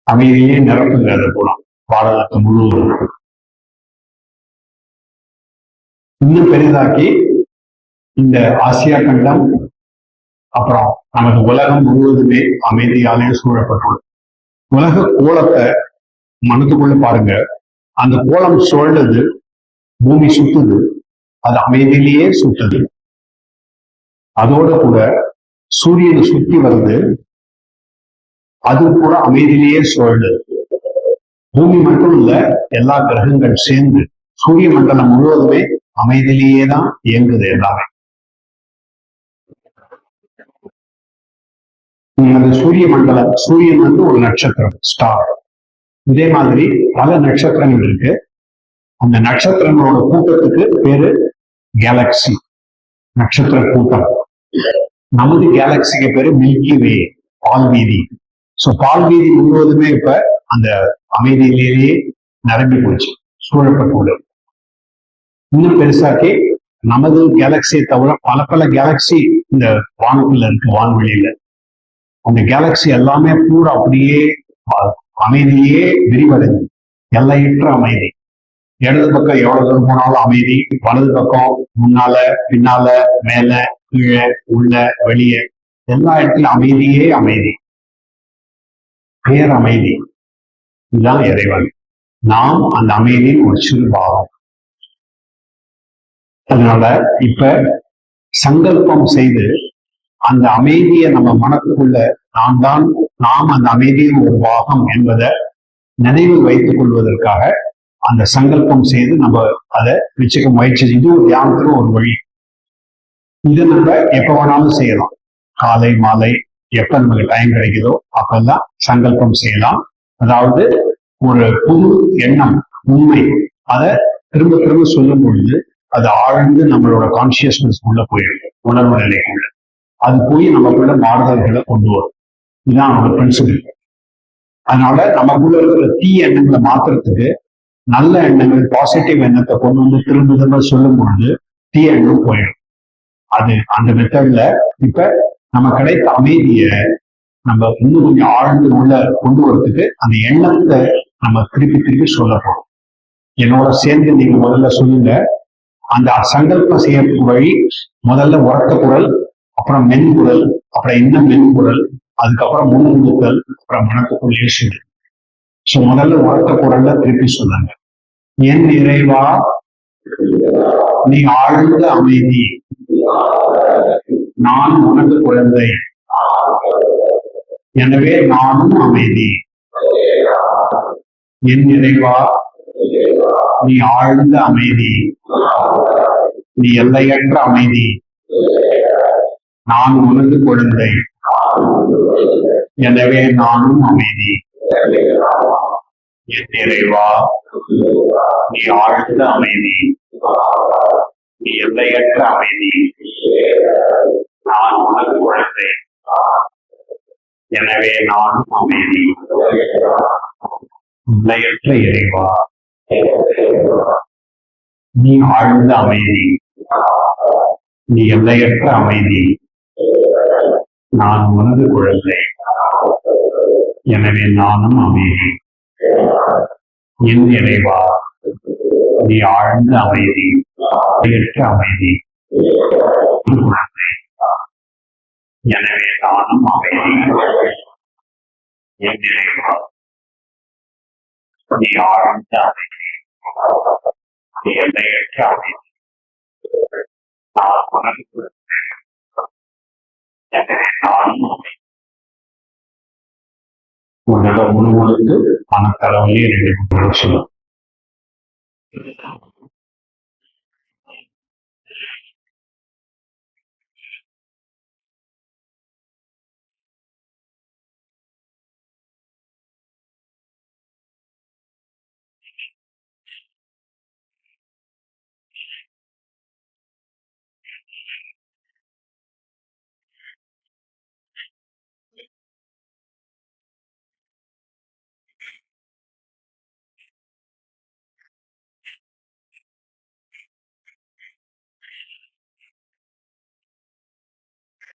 அமைதியே நிரப்புங்க அதை பூரா பாரதத்தை முழுவதும். இன்னும் பெரிதாக்கி இந்த ஆசியா கண்டம் அப்புறம் நமது உலகம் முழுவதுமே அமைதியாலே சூழப்பட்டுள்ளது. உலக கோலத்தை மனத்துக்குள்ள பாருங்க. அந்த கோலம் சுழலுது, பூமி சுத்துது, அது அமைதியிலேயே சுத்துது. அதோட கூட சூரியனை சுத்தி வருது, அது கூட அமைதியிலேயே சுழலுது. பூமி மட்டும் இல்ல, எல்லா கிரகங்கள் சேர்ந்து சூரிய மண்டலம் முழுவதுமே அமைதியிலேயே தான் இயங்குது எல்லாமே. அந்த சூரிய மண்டலம், சூரியன் ஒரு நட்சத்திரம், ஸ்டார். இதே மாதிரி பல நட்சத்திரங்கள் இருக்கு. அந்த நட்சத்திரங்களோட கூட்டத்துக்கு பேரு கேலக்சி, நட்சத்திர கூட்டம். நமது கேலக்சிக்கு பேரு மில்கி வே, பால்வீதி. சோ பால்வீதி முழுவதுமே இப்ப அந்த அமைதியிலேயே நிரம்பி போச்சு, சூழப்பட்டுள்ளது. இன்னும் பெருசாக்கி நமது கேலக்சியை தவிர பல பல கேலக்சி இந்த வானத்துல இருக்கு, வான்வெளியில. அந்த கேலக்சி எல்லாமே பூரா அப்படியே அமைதியே விரிவடைந்து எல்லையற்ற அமைதி. இடது பக்கம் எவ்வளவு தூரம் போனாலும் அமைதி, வலது பக்கம் முன்னால பின்னால மேல கீழே உள்ள வெளியே எல்லா இடத்துலயும் அமைதியே அமைதி, பேரமைதி. இதுதான் இறைவன். நாம் அந்த அமைதியின் ஒரு சிறு பாகம். அதனால இப்ப சங்கல்பம் செய்து அந்த அமைதியை நம்ம மனத்துக்குள்ள நாம் அந்த அமைதியின் ஒரு பாகம் என்பதை நினைவில் வைத்துக் கொள்வதற்காக அந்த சங்கல்பம் செய்து நம்ம அதை வச்சுக்க முயற்சி செய்து ஒரு தியானத்துல ஒரு வழி. இதை நம்ம எப்ப வேணாலும் செய்யலாம், காலை மாலை எப்ப நமக்கு டைம் கிடைக்குதோ அப்பெல்லாம் சங்கல்பம் செய்யலாம். அதாவது ஒரு புது எண்ணம், உண்மை, அதை திரும்ப திரும்ப சொல்லும் பொழுது அது ஆழ்ந்து நம்மளோட கான்சியஸ்னஸ் உள்ள போயிடும், உணர்வு நிலைக்குள்ள. அது போய் நமக்குள்ள மாறுதல்களை கொண்டு வரும். இதுதான் அவனோட பிரின்சிபிள். அதனால நமக்குள்ள இருக்கிற தீய எண்ணங்களை மாத்துறதுக்கு நல்ல எண்ணங்கள், பாசிட்டிவ் எண்ணத்தை கொண்டு வந்து திரும்ப திரும்ப சொல்லும் பொழுது தீய எண்ணம் போயிடும். அது அந்த மெத்தட்ல இப்ப நம்ம கிடைத்த அமைதிய நம்ம இன்னும் கொஞ்சம் ஆழ்ந்து உள்ள கொண்டு வரதுக்கு அந்த எண்ணத்தை நம்ம திருப்பி திருப்பி சொல்ல போறோம். என்னோட சேர்ந்து நீங்க முதல்ல சொல்லுங்க. அந்த சங்கல்பம் செய்ய வழி முதல்ல உரத்த குரல், அப்புறம் மென்குரல், அப்புறம் இன்னும் மென்குரல், அதுக்கப்புறம் முன்முழுத்தல், அப்புறம் மனத்துக்குள்ளே சொல்லு. சோ முதல்ல உரத்த குரல்ல திருப்பி சொல்லுங்க. என் இறைவா, நீ ஆழ்ந்த அமைதி, நான் உனது குழந்தை, எனவே நானும் அமைதி. என் இறைவா, நீ ஆழ்ந்த அமைதி, நீ எல்லையற்ற அமைதி, நான் உனது குழந்தை, எனவே நானும் அமைதி. என் இறைவா, நீ ஆழ்ந்த அமைதி, நீ எல்லையற்ற அமைதி, நான் உனது குழந்தை, எனவே நானும் அமைதி. எல்லையற்ற இறைவா, நீ ஆழ்ந்த அமைதி, நீ எல்லையற்ற அமைதி, நான் உனது குழந்தை, எனவே நானும் அமைதி. என் இறைவா, நீ ஆழ்ந்த அமைதி, எல்லையற்ற அமைதி, குழந்தை, எனவே நானும் அமைதி. என் இறைவா, நீ ஆழ்ந்த அமைதி, நீ எல்லையற்ற அமைதி, நான் உனது குழந்தை, எனவே நானும் அமைதி. உன்னோட உணவுக்கு மனத்தளவிலே 2 சொல்லும்.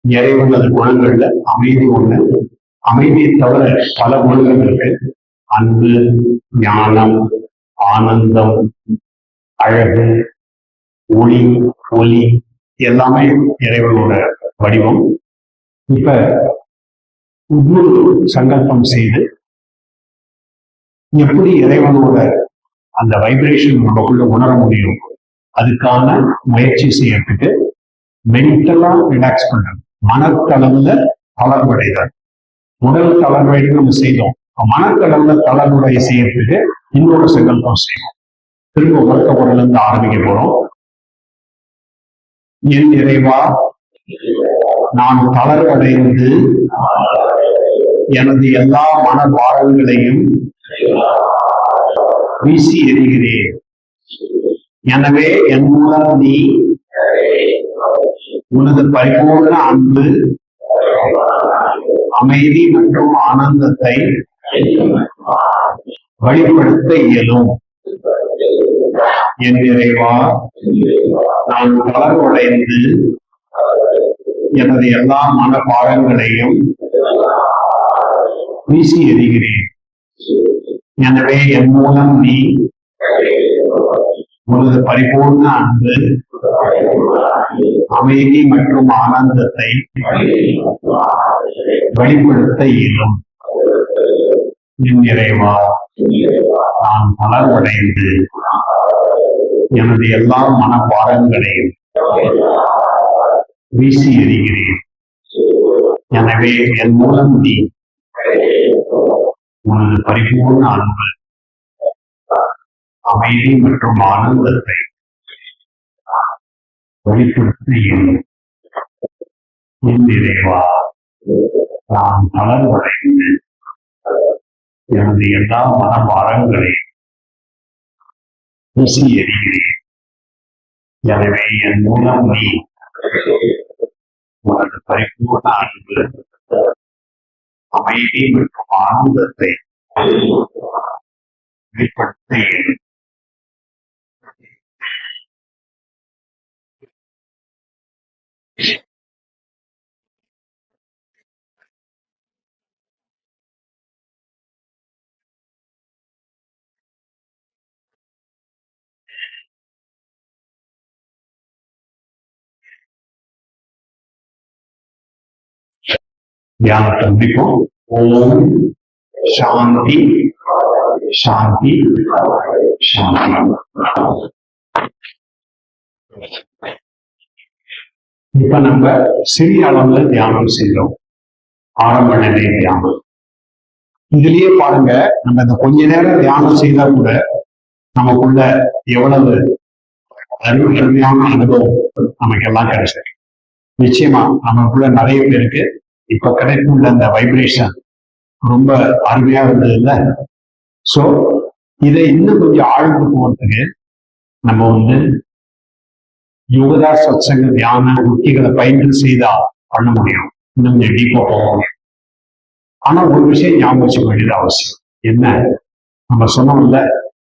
இறைவனது குணங்கள்ல அமைதி ஒண்ணு. அமைதியை தவிர பல குணங்கள் இருக்கு. அன்பு, ஞானம், ஆனந்தம், அழகு, ஒளி, ஒலி எல்லாமே இறைவனோட வடிவம். இப்ப இன்னொரு சங்கல்பம் செய்து எப்படி இறைவனோட அந்த வைப்ரேஷன் நமக்குள்ள உணர முடியும், அதுக்கான முயற்சி செய்யறதுக்கு மென்டலா ரிலாக்ஸ் பண்றது, மனத்தளவுல தளர்வடைதல். உடல் தளர்வடை நம்ம செய்தோம், மனத்தளவுல தளர்வடை செய்யறதுக்கு இன்னொரு சங்கல்பம் செய்வோம். திரும்ப உறக்க குரல்ல இருந்து ஆரம்பிக்க போறோம். என் இறைவா, நான் தளர்வடைந்து எனது எல்லா மன பாரங்களையும் வீசி எறிகிறேன். எனவே என் மூலம் நீ உனது பரிபூர்ண அன்பு, அமைதி மற்றும் ஆனந்தத்தை வெளிப்படுத்த இயலும். என் இறைவா, நான் தளர்வடைந்து எனது எல்லா மனபாரங்களையும் வீசி எறிகிறேன். எனவே என் மூலம் நீ உனது பரிபூர்ண அன்பு, அமைதி மற்றும் ஆனந்தத்தை வெளிப்படுத்த இயலும். என் இறைவா, நான் தளர்வடைந்து எனது எல்லா மனபாரங்களையும் வீசி எறிகிறேன். எனவே என் மூலம் நீ உனது பரிபூர்ண அன்பு, அமைதி மற்றும் ஆனந்தத்தை வெளிப்படுத்த இயலும். என் இறைவா, நான் தளர்வடைந்து எனது எல்லா மனபாரங்களையும் வீசி எறிகிறேன். எனவே என் மூலம் நீ உனது பரிபூர்ண அன்பு, அமைதி மற்றும் ஆனந்தத்தை வெளிப்படுத்த இயலும். தியானத்தை முடிப்போம். ஓம் சாந்தி சாந்தி சாந்தி. இப்ப நம்ம சிறிய அளவுல தியானம் செய்தோம். ஆரம்ப நிலை தியானம். இதுலயே பாருங்க, நம்ம இந்த கொஞ்ச நேரம் தியானம் செய்தா கூட நமக்குள்ள எவ்வளவு அருமையான அனுபவம் நமக்கு எல்லாம் கிடைச்சது. நிச்சயமா நமக்குள்ள நிறைய பேருக்கு இப்ப கிடைக்குள்ள அந்த வைப்ரேஷன் ரொம்ப அருமையா இருந்தது இல்ல. சோ இதை இன்னும் கொஞ்சம் ஆழ்ந்து போறதுக்கு நம்ம யோகதா சத்சங்க தியான உத்திகளை பயின்று செய்தா பண்ண முடியும். இன்னும் கொஞ்சம் டீப்பா போக முடியும். ஆனா ஒரு விஷயம் ஞாபகம் வச்சுக்க வேண்டியது அவசியம். என்ன, நம்ம சொன்னோம்ல,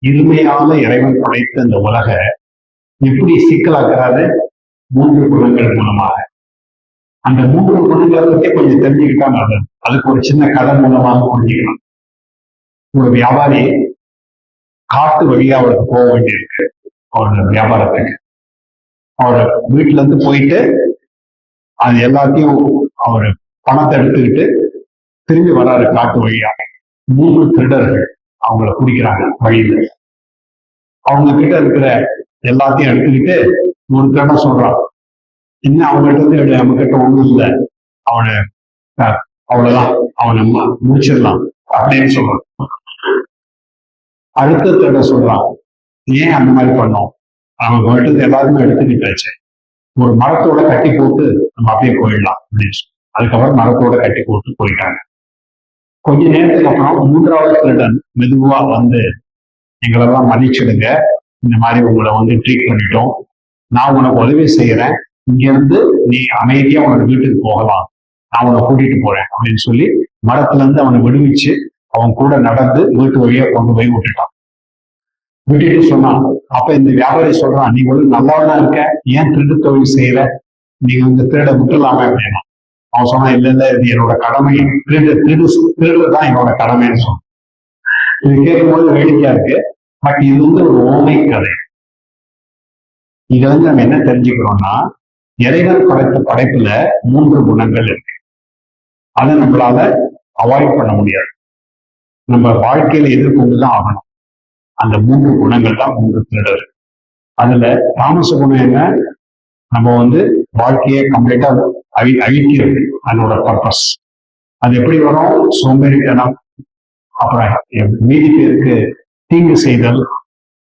இருமையால இறைவன் படைத்த இந்த உலக எப்படி சிக்கலாக்குறாரு? 3 குணங்கள் மூலமாக. அந்த 3 குணங்களை பத்தி கொஞ்சம் தெரிஞ்சுக்கிட்டா நல்லது. அதுக்கு ஒரு சின்ன கதை மூலமாக புரிஞ்சுக்கலாம். ஒரு வியாபாரி காட்டு வழியா அவருக்கு போக வேண்டியிருக்கு. அவரோட வியாபாரத்துக்கு அவர் வீட்டுல இருந்து போயிட்டு அது எல்லாத்தையும் அவரு பணத்தை எடுத்துக்கிட்டு திரும்பி வராரு காட்டு வழியா. 3 திருடர்கள் அவங்கள பிடிக்கிறாங்க வழியில. அவங்க கிட்ட இருக்கிற எல்லாத்தையும் எடுத்துக்கிட்டு ஒரு திருடன் சொல்றான், இன்னும் அவங்க கிட்ட நம்ம கிட்ட ஒண்ணும் இல்லை, அவனை அவ்வளவுதான், அவனை முடிச்சிடலாம் அப்படின்னு சொல்றான். அடுத்த திருடன் சொல்றான், ஏன் அந்த மாதிரி பண்ணோம், அவங்க கிட்ட எல்லாருமே எடுத்துக்கிட்டாச்சு, ஒரு மரத்தோட கட்டி போட்டு நம்ம அப்படியே போயிடலாம் அப்படின்னு சொல்லி அதுக்கப்புறம் மரத்தோட கட்டி போட்டு போயிட்டாங்க. கொஞ்ச நேரத்துக்கு அப்புறம் 3வது திருடன் மெதுவா எங்களெல்லாம் மன்னிச்சிடுங்க, இந்த மாதிரி உங்களை ட்ரீட் பண்ணிட்டோம், நான் உனக்கு உதவி செய்யறேன், இங்க இருந்து நீ அமைதியா உனக்கு வீட்டுக்கு போகலாம், நான் உன்னை கூட்டிட்டு போறேன் அப்படின்னு சொல்லி மரத்துல இருந்து அவனை விடுவிச்சு அவன் கூட நடந்து வீட்டு வழியா கொண்டு போய் விட்டுட்டான். விட்டுட்டு சொன்னான். அப்ப இந்த வியாபாரி சொல்றான், நீ நல்லவனா இருக்க, ஏன் திருடு தொழில் செய்யற, நீங்க திருட விட்டுலாமே அப்படின்னா. அவன் சொன்னான், இல்ல இது என்னோட கடமை, திருடுதான் என்னோட கடமைன்னு சொன்னான். இது கேட்கும்போது வேடிக்கையா இருக்கு. பட் இது ஒரு ஓமை கதை. இது நம்ம என்ன தெரிஞ்சுக்கிறோம்னா, இறைவன் படைத்த படைப்புல 3 குணங்கள் இருக்கு. அதை நம்மளால அவாய்ட் பண்ண முடியாது. நம்ம வாழ்க்கையில எதிர்கொண்டுதான் ஆகணும். அந்த 3 குணங்கள் தான் 3 திருடர். அதுல தாமச குணம் என்ன, நம்ம வாழ்க்கையை கம்ப்ளீட்டா அழிக்கிறது அதனோட பர்பஸ். அது எப்படி வரும்? சோம்பேறித்தனம், அப்புறம் மீதி பேருக்கு தீங்கு செய்தல்,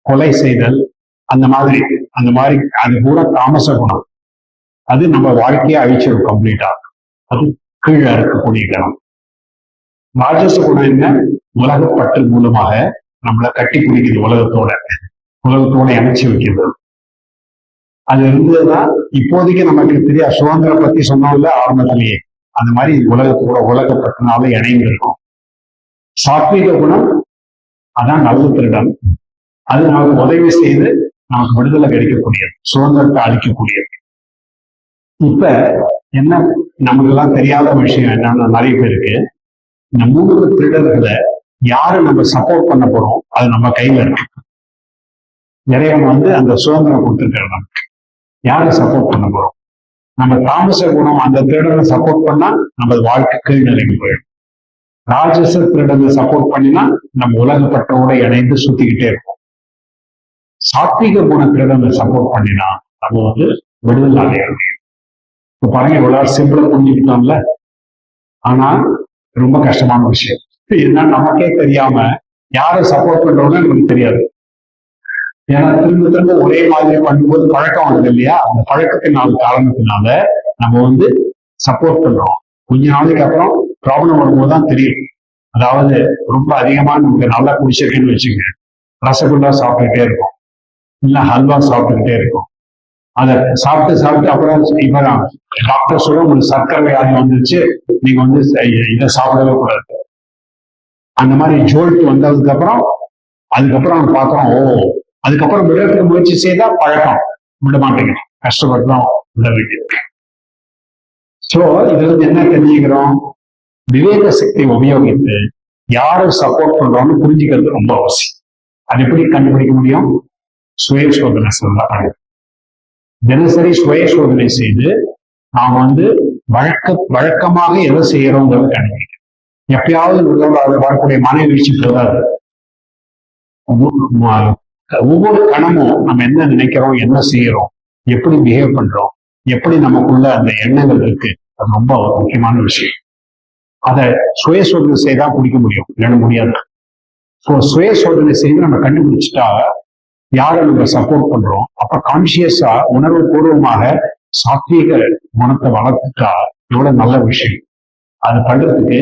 கொலை செய்தல், அந்த மாதிரி அது கூட தாமச குணம். அது நம்ம வாழ்க்கையை அழிச்சிடும் கம்ப்ளீட்டா. அது கீழே இருக்கக்கூடிய குணம். ராஜச குணம் என்ன? உலகப்பற்று மூலமாக நம்மளை கட்டி பிடிக்குது உலகத்தோட. உலகத்தோட இணைச்சி வைக்கிறது. அது இருந்ததுதான் இப்போதைக்கு நமக்கு தெரியாது. சுதந்திரம் பத்தி சொன்னோம்ல ஆரம்பத்திலேயே, அந்த மாதிரி உலகப்பட்டனால இணைந்து இருக்கும். சாத்வீக குணம் அதான் நல்ல திருடம். அது நமக்கு உதவி செய்து நமக்கு விடுதலை கிடைக்கக்கூடியது, சுதந்திரத்தை அளிக்கக்கூடியது. இப்ப என்ன நமக்கு எல்லாம் தெரியாத விஷயம் என்னன்னா, நிறைய பேருக்கு இந்த 3 திருடர்களை யாரு நம்ம சப்போர்ட் பண்ண போறோம் அது நம்ம கையில இருக்கு. இறைவன் அந்த சுதந்திரம் கொடுத்துருக்காரு. நமக்கு யாரை சப்போர்ட் பண்ண போறோம்? நம்ம தாமச குணம் அந்த திருடனை சப்போர்ட் பண்ணா நம்ம வாழ்க்கை கீழ்நிலைக்கு போயிடும். ராஜச திருடனை சப்போர்ட் பண்ணினா நம்ம உலகப்பட்டோட இணைந்து சுத்திக்கிட்டே இருப்போம். சாத்விக குண திருடனை சப்போர்ட் பண்ணினா நம்ம விடுதலை அடைய முடியும். இப்ப பாருங்க, இவ்வளவு சிம்பிளா புரிஞ்சுக்கிட்டோம்ல. ஆனா ரொம்ப கஷ்டமான விஷயம் என்ன, நமக்கே தெரியாம யாரை சப்போர்ட் பண்றோம்னு நமக்கு தெரியாது. ஏன்னா திரும்ப திரும்ப ஒரே மாதிரி பண்ணும்போது பழக்கம் வருது இல்லையா? அந்த பழக்கத்தினால காரணத்தினால நம்ம சப்போர்ட் பண்றோம். கொஞ்ச நாளைக்கு அப்புறம் ப்ராப்ளம் வரும்போது தான் தெரியும். அதாவது ரொம்ப அதிகமா நமக்கு நல்லா குடிச்சிருக்குன்னு வச்சுக்கோங்க, ரசகுல்லா சாப்பிட்டுக்கிட்டே இருக்கும், இல்ல ஹல்வா சாப்பிட்டுக்கிட்டே இருக்கும். அதை சாப்பிட்டு அப்புறம் இப்ப டாக்டர் சொல்ல உங்களுக்கு சர்க்கரை வியாதி வந்துருச்சு, நீங்க இதை சாப்பிடவே கூடாது. அந்த மாதிரி ஜோல்ட் வந்ததுக்கு அப்புறம் அதுக்கப்புறம் நம்ம பாக்குறோம், அதுக்கப்புறம் விடுறதுக்கு முயற்சி செய்தா பழக்கம் விட மாட்டேங்குது, கஷ்டப்பட்டு தான் விட வேண்டியது. சோ இதுல என்ன தெரிஞ்சுக்கிறோம்? விவேக சக்தி உபயோகித்து யாரை சப்போர்ட் பண்றோம்னு புரிஞ்சுக்கிறது ரொம்ப அவசியம். அது எப்படி கண்டுபிடிக்க முடியும்? சுய சோதனை சொல்ல தினசரி சுய சோதனை செய்து நாம் வழக்கமாக எதை செய்யறோங்கிறத கண்டுபிடிக்கணும். எப்பயாவது வரக்கூடிய மனவீழ்ச்சி போதாது. ஒவ்வொரு கணமும் நம்ம என்ன நினைக்கிறோம், என்ன செய்யறோம், எப்படி பிஹேவ் பண்றோம், எப்படி நமக்குள்ள அந்த எண்ணங்கள் இருக்கு, அது ரொம்ப முக்கியமான விஷயம். அதை சுய சோதனை செய்தா பிடிக்க முடியும், இல்லைன்னு முடியாது. சுய சோதனை செய்து நம்ம கண்டுபிடிச்சிட்டா யாரை நம்ம சப்போர்ட் பண்றோம், அப்ப கான்சியஸா உணர்வு பூர்வமாக சாத்வீக குணத்தை வளர்த்துட்டா எவ்வளவு நல்ல விஷயம். அது பண்றதுக்கு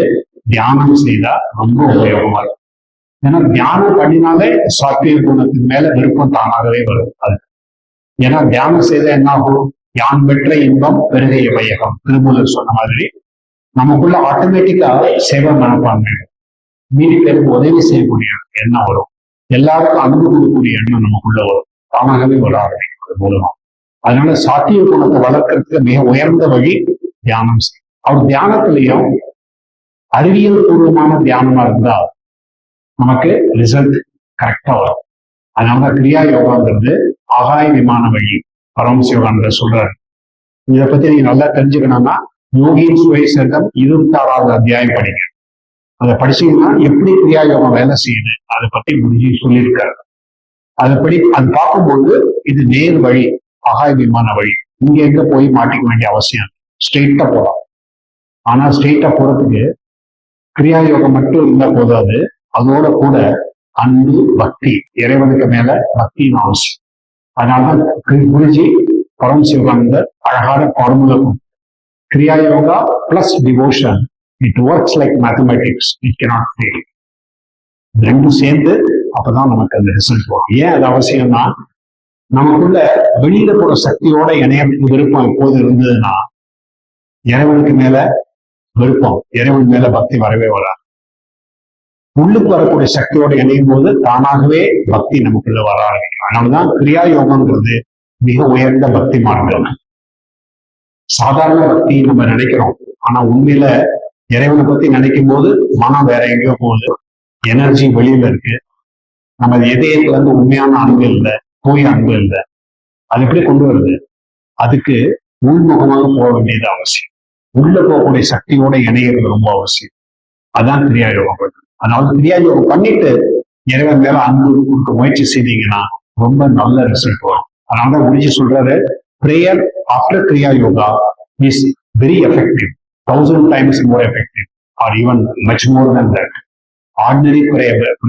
தியானம் செய்தா ரொம்ப உபயோகமா இருக்கும். ஏன்னா தியானம் பண்ணினாலே சாத்வீக குணத்தின் மேல விருப்பம் தானாகவே வரும். அது ஏன்னா தியானம் செய்த என்ன ஆகும்? யான் பெற்ற இன்பம் பெருகைய வையகம், திருமூலர் சொன்ன மாதிரி நமக்குள்ள ஆட்டோமேட்டிக்கா சேவை மனப்பான்மை, மீதி பேருக்கு உதவி செய்யக்கூடிய எண்ணம் வரும், எல்லாருக்கும் அனுபவிக்கக்கூடிய எண்ணம் நமக்குள்ள வரும், தானாகவே வர ஆரம்பிக்கிறது மூலமா. அதனால சாத்திய குணத்தை வளர்க்கறதுக்கு மிக உயர்ந்த வழி தியானம் செய்யும். அவர் தியானத்திலையும் அறிவியல் பூர்வமான தியானமா இருந்தா நமக்கு ரிசல்ட் கரெக்டா வரும். அதனாலதான் கிரியா யோகாங்கிறது ஆகாய விமான வழி பரமசிவ யோகானந்தர் சொல்றாரு. இதை பத்தி நீங்க நல்லா தெரிஞ்சுக்கணும்னா யோகியின் சுவை சட்டம் 26வது அத்தியாயம் படிங்க. அதை படிச்சீங்கன்னா எப்படி கிரியா யோகம் வேலை செய்யுது அதை பத்தி முடிஞ்சு சொல்லியிருக்காரு. அது பார்க்கும்போது இது நேர் வழி, ஆகாய விமான வழி. இங்க எங்க போய் மாட்டிக்க வேண்டிய அவசியம், ஸ்ட்ரெயிட்டா போகலாம். ஆனா ஸ்ட்ரெயிட்டா போறதுக்கு கிரியா யோகம் மட்டும் இருந்தா போதாது, அதோட கூட அன்பு, பக்தி, இறைவனுக்கு மேல பக்தியின் அவசியம். அதனாலதான் குருஜி பரமசிவானந்தர் அழகான formula Kriya yoga plus devotion, it works like mathematics, it cannot fail. ரெண்டும் சேர்ந்து அப்பதான் நமக்கு அந்த ரிசல்ட் வரும். ஏன் அது அவசியம்னா, நமக்குள்ள வெளியில போற சக்தியோட இணைய விருப்பம் எப்போது இருந்ததுன்னா இறைவனுக்கு மேல விருப்பம், இறைவன் மேல பக்தி வரவே வராது. உள்ளுக்கு வரக்கூடிய சக்தியோட இணையும் போது தானாகவே பக்தி நமக்குள்ள வர ஆரம்பிக்கும். அதனாலதான் கிரியா யோகம்ங்கிறது மிக உயர்ந்த பக்தி மார்க்கம். சாதாரண பக்தி நம்ம நினைக்கிறோம், ஆனா உண்மையில இறைவனை பத்தி நினைக்கும் போது மனம் வேற எங்கேயோ போகுது, எனர்ஜி வெளியில இருக்கு. நம்ம இதயத்துல இருந்து உண்மையான அன்பு இல்லை, தூய அன்பு இல்லை. அது எப்படி கொண்டு வருது? அதுக்கு உள்முகமாக போக வேண்டியது அவசியம். உள்ள போகக்கூடிய சக்தியோட இணைகிறது ரொம்ப அவசியம். அதான் கிரியா யோகம் பண்ணுறது. அதனால கிரியா யோகம் பண்ணிட்டு இறைவன் மேல அன்பு கொடுக்க முயற்சி செய்தீங்கன்னா ரொம்ப நல்ல ரிசல்ட் வரும். அதனாலதான் குருஜி சொல்றாரு, prayer after Kriya yoga is very effective, 1000 times more effective or even much more than that. Ordinary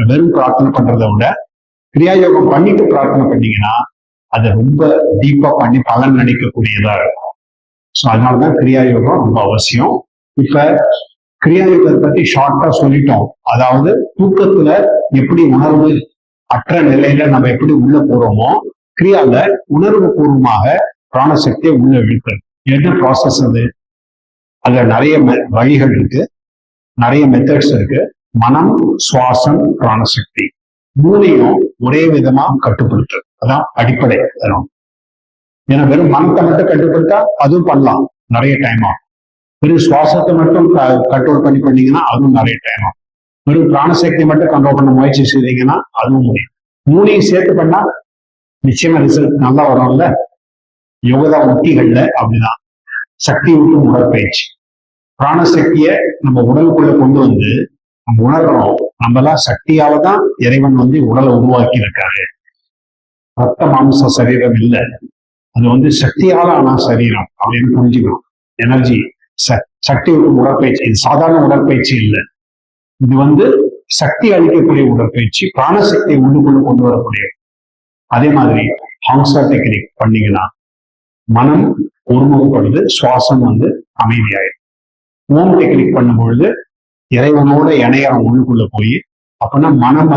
வெறும் பிரார்த்தனை பண்றதை விட கிரியா யோகம் பண்ணிட்டு பிரார்த்தனை பண்ணீங்கன்னா அதை ரொம்ப டீப்பா பண்ணி பலன் நினைக்கக்கூடியதா இருக்கும். ஸோ அதனாலதான் கிரியா யோகம் ரொம்ப அவசியம். இப்ப கிரியா யோகத்தை பத்தி ஷார்ட்டா சொல்லிட்டோம். அதாவது தூக்கத்துல எப்படி உணர்வு அற்ற நிலையில நம்ம எப்படி உள்ள போறோமோ கிரியால உணர்வு பூர்வமாக பிராணசக்தியை உள்ள இழுக்கிறது. என்ன ப்ராசஸ் அது? அதுல நிறைய வழிகள் இருக்கு, நிறைய மெத்தட்ஸ் இருக்கு. மனம், சுவாசம், பிராணசக்தி மூணையும் ஒரே விதமா கட்டுப்படுத்துறது அதான் அடிப்படை. ஏன்னா வெறும் மனத்தை மட்டும் கட்டுப்படுத்தா அதுவும் பண்ணலாம், நிறைய டைம் ஆகும். வெறும் சுவாசத்தை மட்டும் கண்ட்ரோல் பண்ணீங்கன்னா அதுவும் நிறைய டைம் ஆகும். வெறும் பிராணசக்தி மட்டும் கண்ட்ரோல் பண்ண முயற்சி செய்தீங்கன்னா அதுவும் முடியும். மூணையும் சேர்த்து பண்ணா நிச்சயமா ரிசல்ட் நல்லா வரும்ல. யோகதா உத்திகள்ல அப்படிதான். சக்தி ஊட்டும் உடற்பயிற்சி, பிராணசக்திய நம்ம உடலுக்குள்ள கொண்டு வந்து நம்ம உணர்றோம். நம்மளாம் சக்தியால தான் இறைவன் வந்து உடலை உருவாக்கி இருக்காரு. ரத்த மாம்ச சரீரம் இல்லை, அது சக்தியால ஆனா சரீரம் அப்படின்னு புரிஞ்சுக்கணும். எனர்ஜி சக்தி ஊட்டும் உடற்பயிற்சி, இது சாதாரண உடற்பயிற்சி இல்லை. இது சக்தி அளிக்கக்கூடிய உடற்பயிற்சி, பிராணசக்தியை உள்ளுக்குள்ள கொண்டு வரக்கூடிய. அதே மாதிரி ஹாங்ஸா டெக்னிக் பண்ணீங்கன்னா மனம் ஒருமுகப்படுது, சுவாசம் அமைதியாயிடும். ஓம் டெக்னிக் பண்ணும்பொழுது இறைவனோட இணையறம் உள்ளுக்குள்ள போய் அப்படின்னா மனம்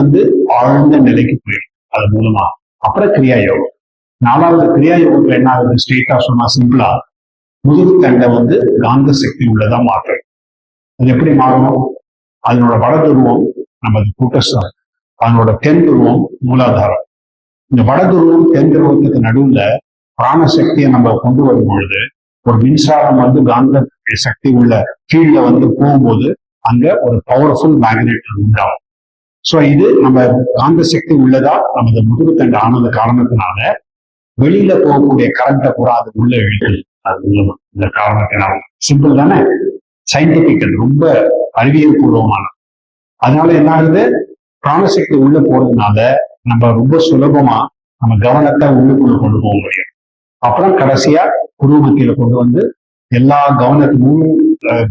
ஆழ்ந்த நிலைக்கு போயிடும். அது மூலமா அப்புறம் கிரியா யோகம். 4வது கிரியா யோகத்துல என்ன ஆகுது? ஸ்ட்ரெயிட்டா சொன்னா சிம்பிளா, முதுகு தண்டை காந்த சக்தி உள்ளதா மாற்றும். அது எப்படி மாறணும்? அதனோட வட துருவம் நமது கூட்டஸ்தான், அதனோட தென் துருவம் மூலாதாரம். இந்த வட துருவம் தென் துருவத்துக்கு நடுவுல பிராணசக்தியை நம்ம கொண்டு வரும் பொழுது ஒரு மின்சாரம் காந்த சக்தி உள்ள ஃபீல்ட்ல போகும்போது அங்க ஒரு பவர்ஃபுல் மேக்னெட் உண்டாகும். ஸோ இது நம்ம காந்த சக்தி உள்ளதா நமது முதுகுத்தண்டு ஆனது காரணத்தினால வெளியில போகக்கூடிய கரண்ட்டை கூட அது உள்ள இழுக்குது. அது இந்த காரணத்தினால. சிம்பிள் தானே, சயின்டிபிக்கல், ரொம்ப அறிவியல் பூர்வமான. அதனால என்ன ஆகுது? பிராணசக்தி உள்ள போறதுனால நம்ம ரொம்ப சுலபமா நம்ம கவனத்தை உள்ளுக்குள்ள கொண்டு போக முடியும். அப்புறம் கடைசியா குருமத்தியில கொண்டு எல்லா முழு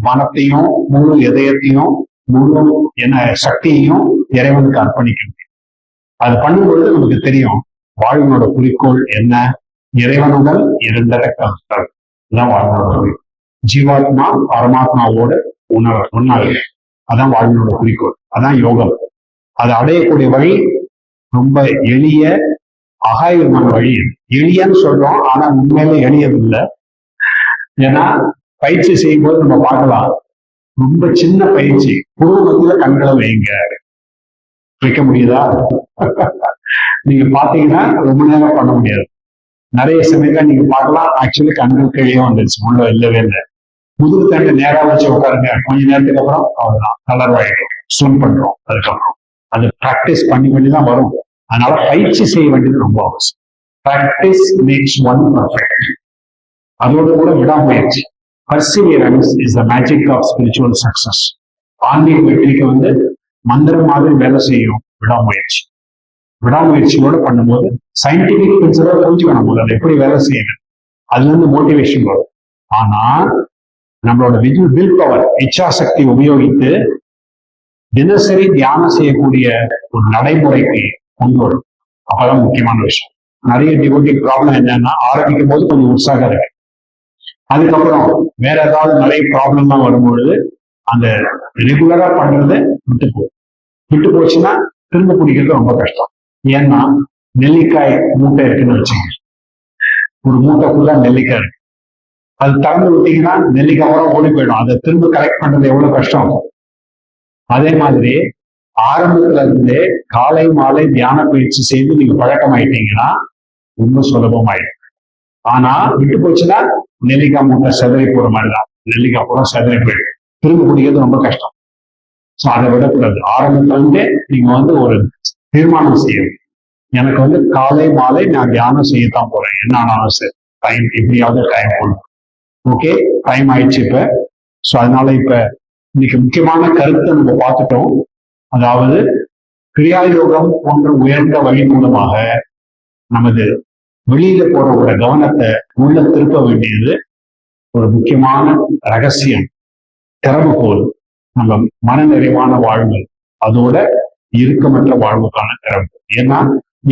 மனத்தையும், முழு இதயத்தையும், முழு சக்தியையும் இறைவனுக்கு அர்ப்பணிக்க முடியும். அது பண்ணும்பொழுது நமக்கு தெரியும் வாழ்வினோட குறிக்கோள் என்ன. இறைவனுடன் இருந்தட கருத்தல் தான் வாழ்வினோட குறிக்கோள். ஜீவாத்மா பரமாத்மாவோட ஒன்னாக, அதான் வாழ்வினோட குறிக்கோள். அதான் யோகம். அதை அடையக்கூடிய வழி ரொம்ப எளிய அகாயமான வழி. எளியன்னு சொல்றோம், ஆனா உண்மையில எளியது இல்லை. ஏன்னா பயிற்சி செய்யும் போது நம்ம பார்க்கலாம், ரொம்ப சின்ன பயிற்சி. பூர்வத்துல கண்களை வைக்க முடியுதா? நீங்க பாத்தீங்கன்னா ரொம்ப நேரம் பண்ண முடியாது. நிறைய சமயத்துல நீங்க பார்க்கலாம், ஆக்சுவலி கண்கள் கீழே வந்துருச்சு, உள்ள இல்லவே இல்லை. முதுகு தண்டை நேரா வச்சு உட்காருங்க, கொஞ்ச நேரத்துக்கு அப்புறம் அவ்வளவுதான், கலர் ஆயிடும், ஸ்விம் பண்றோம். அதுக்கப்புறம் அது பிராக்டிஸ் பண்ணி தான் வரும். அதனால பயிற்சி செய்ய வேண்டியது ரொம்ப அவசியம். Practice makes one perfect. அதோடு கூட விடாமுயற்சி. Perseverance is the magic of spiritual success. ஆன்மீக வெற்றிக்கு மந்திரம் மாதிரி வேலை செய்யும் விடாமுயற்சி. விடாமுயற்சியோட பண்ணும்போது சயின்டிபிக் பிரின்சிபல் புரிஞ்சுக்கணும் போது அது எப்படி வேலை செய்யணும். அதுல மோட்டிவேஷன் வரும். ஆனா நம்மளோட வில் பவர், இச்சாசக்தி உபயோகித்து தினசரி தியானம் செய்யக்கூடிய ஒரு நடைமுறைக்கு கொண்டு வரும். அப்பதான் முக்கியமான விஷயம். நிறைய டிவோட்டி ப்ராப்ளம் என்னன்னா, ஆரம்பிக்கும் போது கொஞ்சம் உற்சாகம் இருக்கு, அதுக்கப்புறம் வேற ஏதாவது நிறைய ப்ராப்ளம்லாம் வரும்பொழுது அந்த ரெகுலரா பண்றதை விட்டு போச்சுன்னா திரும்ப பிடிக்கிறது ரொம்ப கஷ்டம். ஏன்னா நெல்லிக்காய் மூட்டை இருக்குன்னு வச்சுங்க, ஒரு மூட்டைக்குள்ள நெல்லிக்காய் இருக்கு, அது திறந்து விட்டீங்கன்னா நெல்லிக்காய் கூட ஓடி போயிடும். அதை திரும்ப கலெக்ட் பண்றது எவ்வளவு கஷ்டம். அதே மாதிரி ஆரம்பத்துல இருந்தே காலை மாலை தியான பயிற்சி செய்து நீங்க பழக்கமாயிட்டீங்கன்னா ரொம்ப சுலபமாயிடும். ஆனா விட்டு போச்சுன்னா நெல்லிக்காய் மூட்டை செதறி போற மாதிரிதான், நெல்லிக்காய் கூட செதறி போயிடும், திரும்ப பிடிக்கிறது ரொம்ப கஷ்டம். ஸோ அதை விடக்கூடாது. ஆரம்பத்துல இருந்தே நீங்க ஒரு தீர்மானம் செய்யணும், எனக்கு காலை மாலை நான் தியானம் செய்யத்தான் போறேன், என்ன ஆனாலும் சரி, டைம் எப்படியாவது டைம் போடும். ஓகே, டைம் ஆயிடுச்சு இப்ப. ஸோ அதனால இப்ப இன்னைக்கு முக்கியமான கருத்தை நம்ம பார்த்துட்டோம். அதாவது கிரியாயோகம் போன்ற உயர்ந்த வழி மூலமாக நமது வெளியில போற ஒரு கவனத்தை உள்ள திருப்ப வேண்டியது ஒரு முக்கியமான ரகசியம், திறவுகோல். நம்ம மன நிறைவான வாழ்வு, அதோட இறுக்கமற்ற வாழ்வுக்கான திறவு. ஏன்னா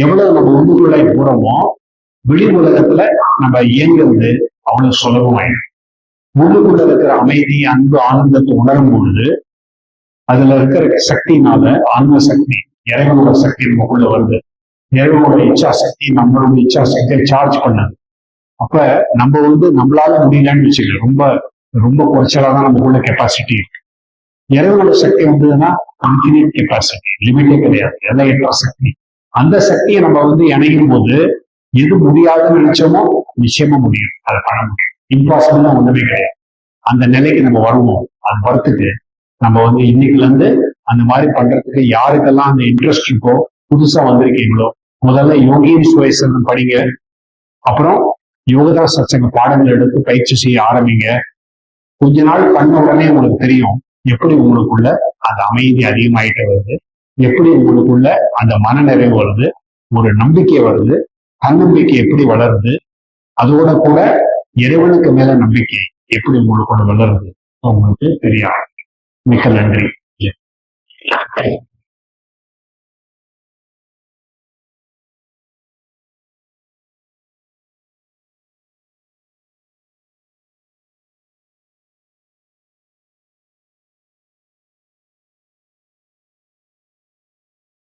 எவ்வளவு நம்ம உள்ளுக்குள்ள போறோமோ வெளி உலகத்துல நம்ம இயங்குறது அவ்வளவு சுலபமாயிடும். உள்ளுக்குள்ள இருக்கிற அமைதி, அன்பு, ஆனந்தத்தை உணரும் பொழுது அதுல இருக்கிற சக்தினால, ஆன்ம சக்தி இறைவனோட சக்தி நமக்குள்ள வருது. இறைவனோட இச்சா சக்தி நம்மளோட இச்சா சக்தியை சார்ஜ் பண்ணது. அப்ப நம்ம நம்மளால முடியலன்னு வச்சுக்கல, ரொம்ப ரொம்ப குறைச்சலா தான் நமக்குள்ள கெப்பாசிட்டி இருக்கு. இறைவனோட சக்தி வந்ததுன்னா இன்ஃபினிட் கெப்பாசிட்டி, லிமிட்டே கிடையாது, எல்லையற்ற சக்தி. அந்த சக்தியை நம்ம இணையும் போது எது முடியாதுன்னு நினைச்சோமோ நிச்சயமா முடியும், அதை பண்ண முடியும். இம்பாசிபிள் ஒண்ணுமே கிடையாது. அந்த நிலைக்கு நம்ம வருவோம். அது வரத்துக்கு நம்ம இன்னைக்குல இருந்து அந்த மாதிரி பண்றதுக்கு யாருக்கெல்லாம் அந்த இன்ட்ரெஸ்ட் இருக்கோ, புதுசா வந்திருக்கீங்களோ, முதல்ல யோகியின் சுயசனம் படிங்க. அப்புறம் யோகதா சத்சங்க பாடங்கள் எடுத்து பயிற்சி செய்ய ஆரம்பிங்க. கொஞ்ச நாள் பண்ண உடனே உங்களுக்கு தெரியும் எப்படி உங்களுக்குள்ள அந்த அமைதி அதிகமாயிட்டே வருது, எப்படி உங்களுக்குள்ள அந்த மனநிறைவு வருது, ஒரு நம்பிக்கை வருது, தன்னம்பிக்கை எப்படி வளருது, அதோட கூட இறைவனுக்கு மேல நம்பிக்கை எப்படி உங்களுக்குள்ள வளருது உங்களுக்கு தெரியாது. மிக்க நன்றி.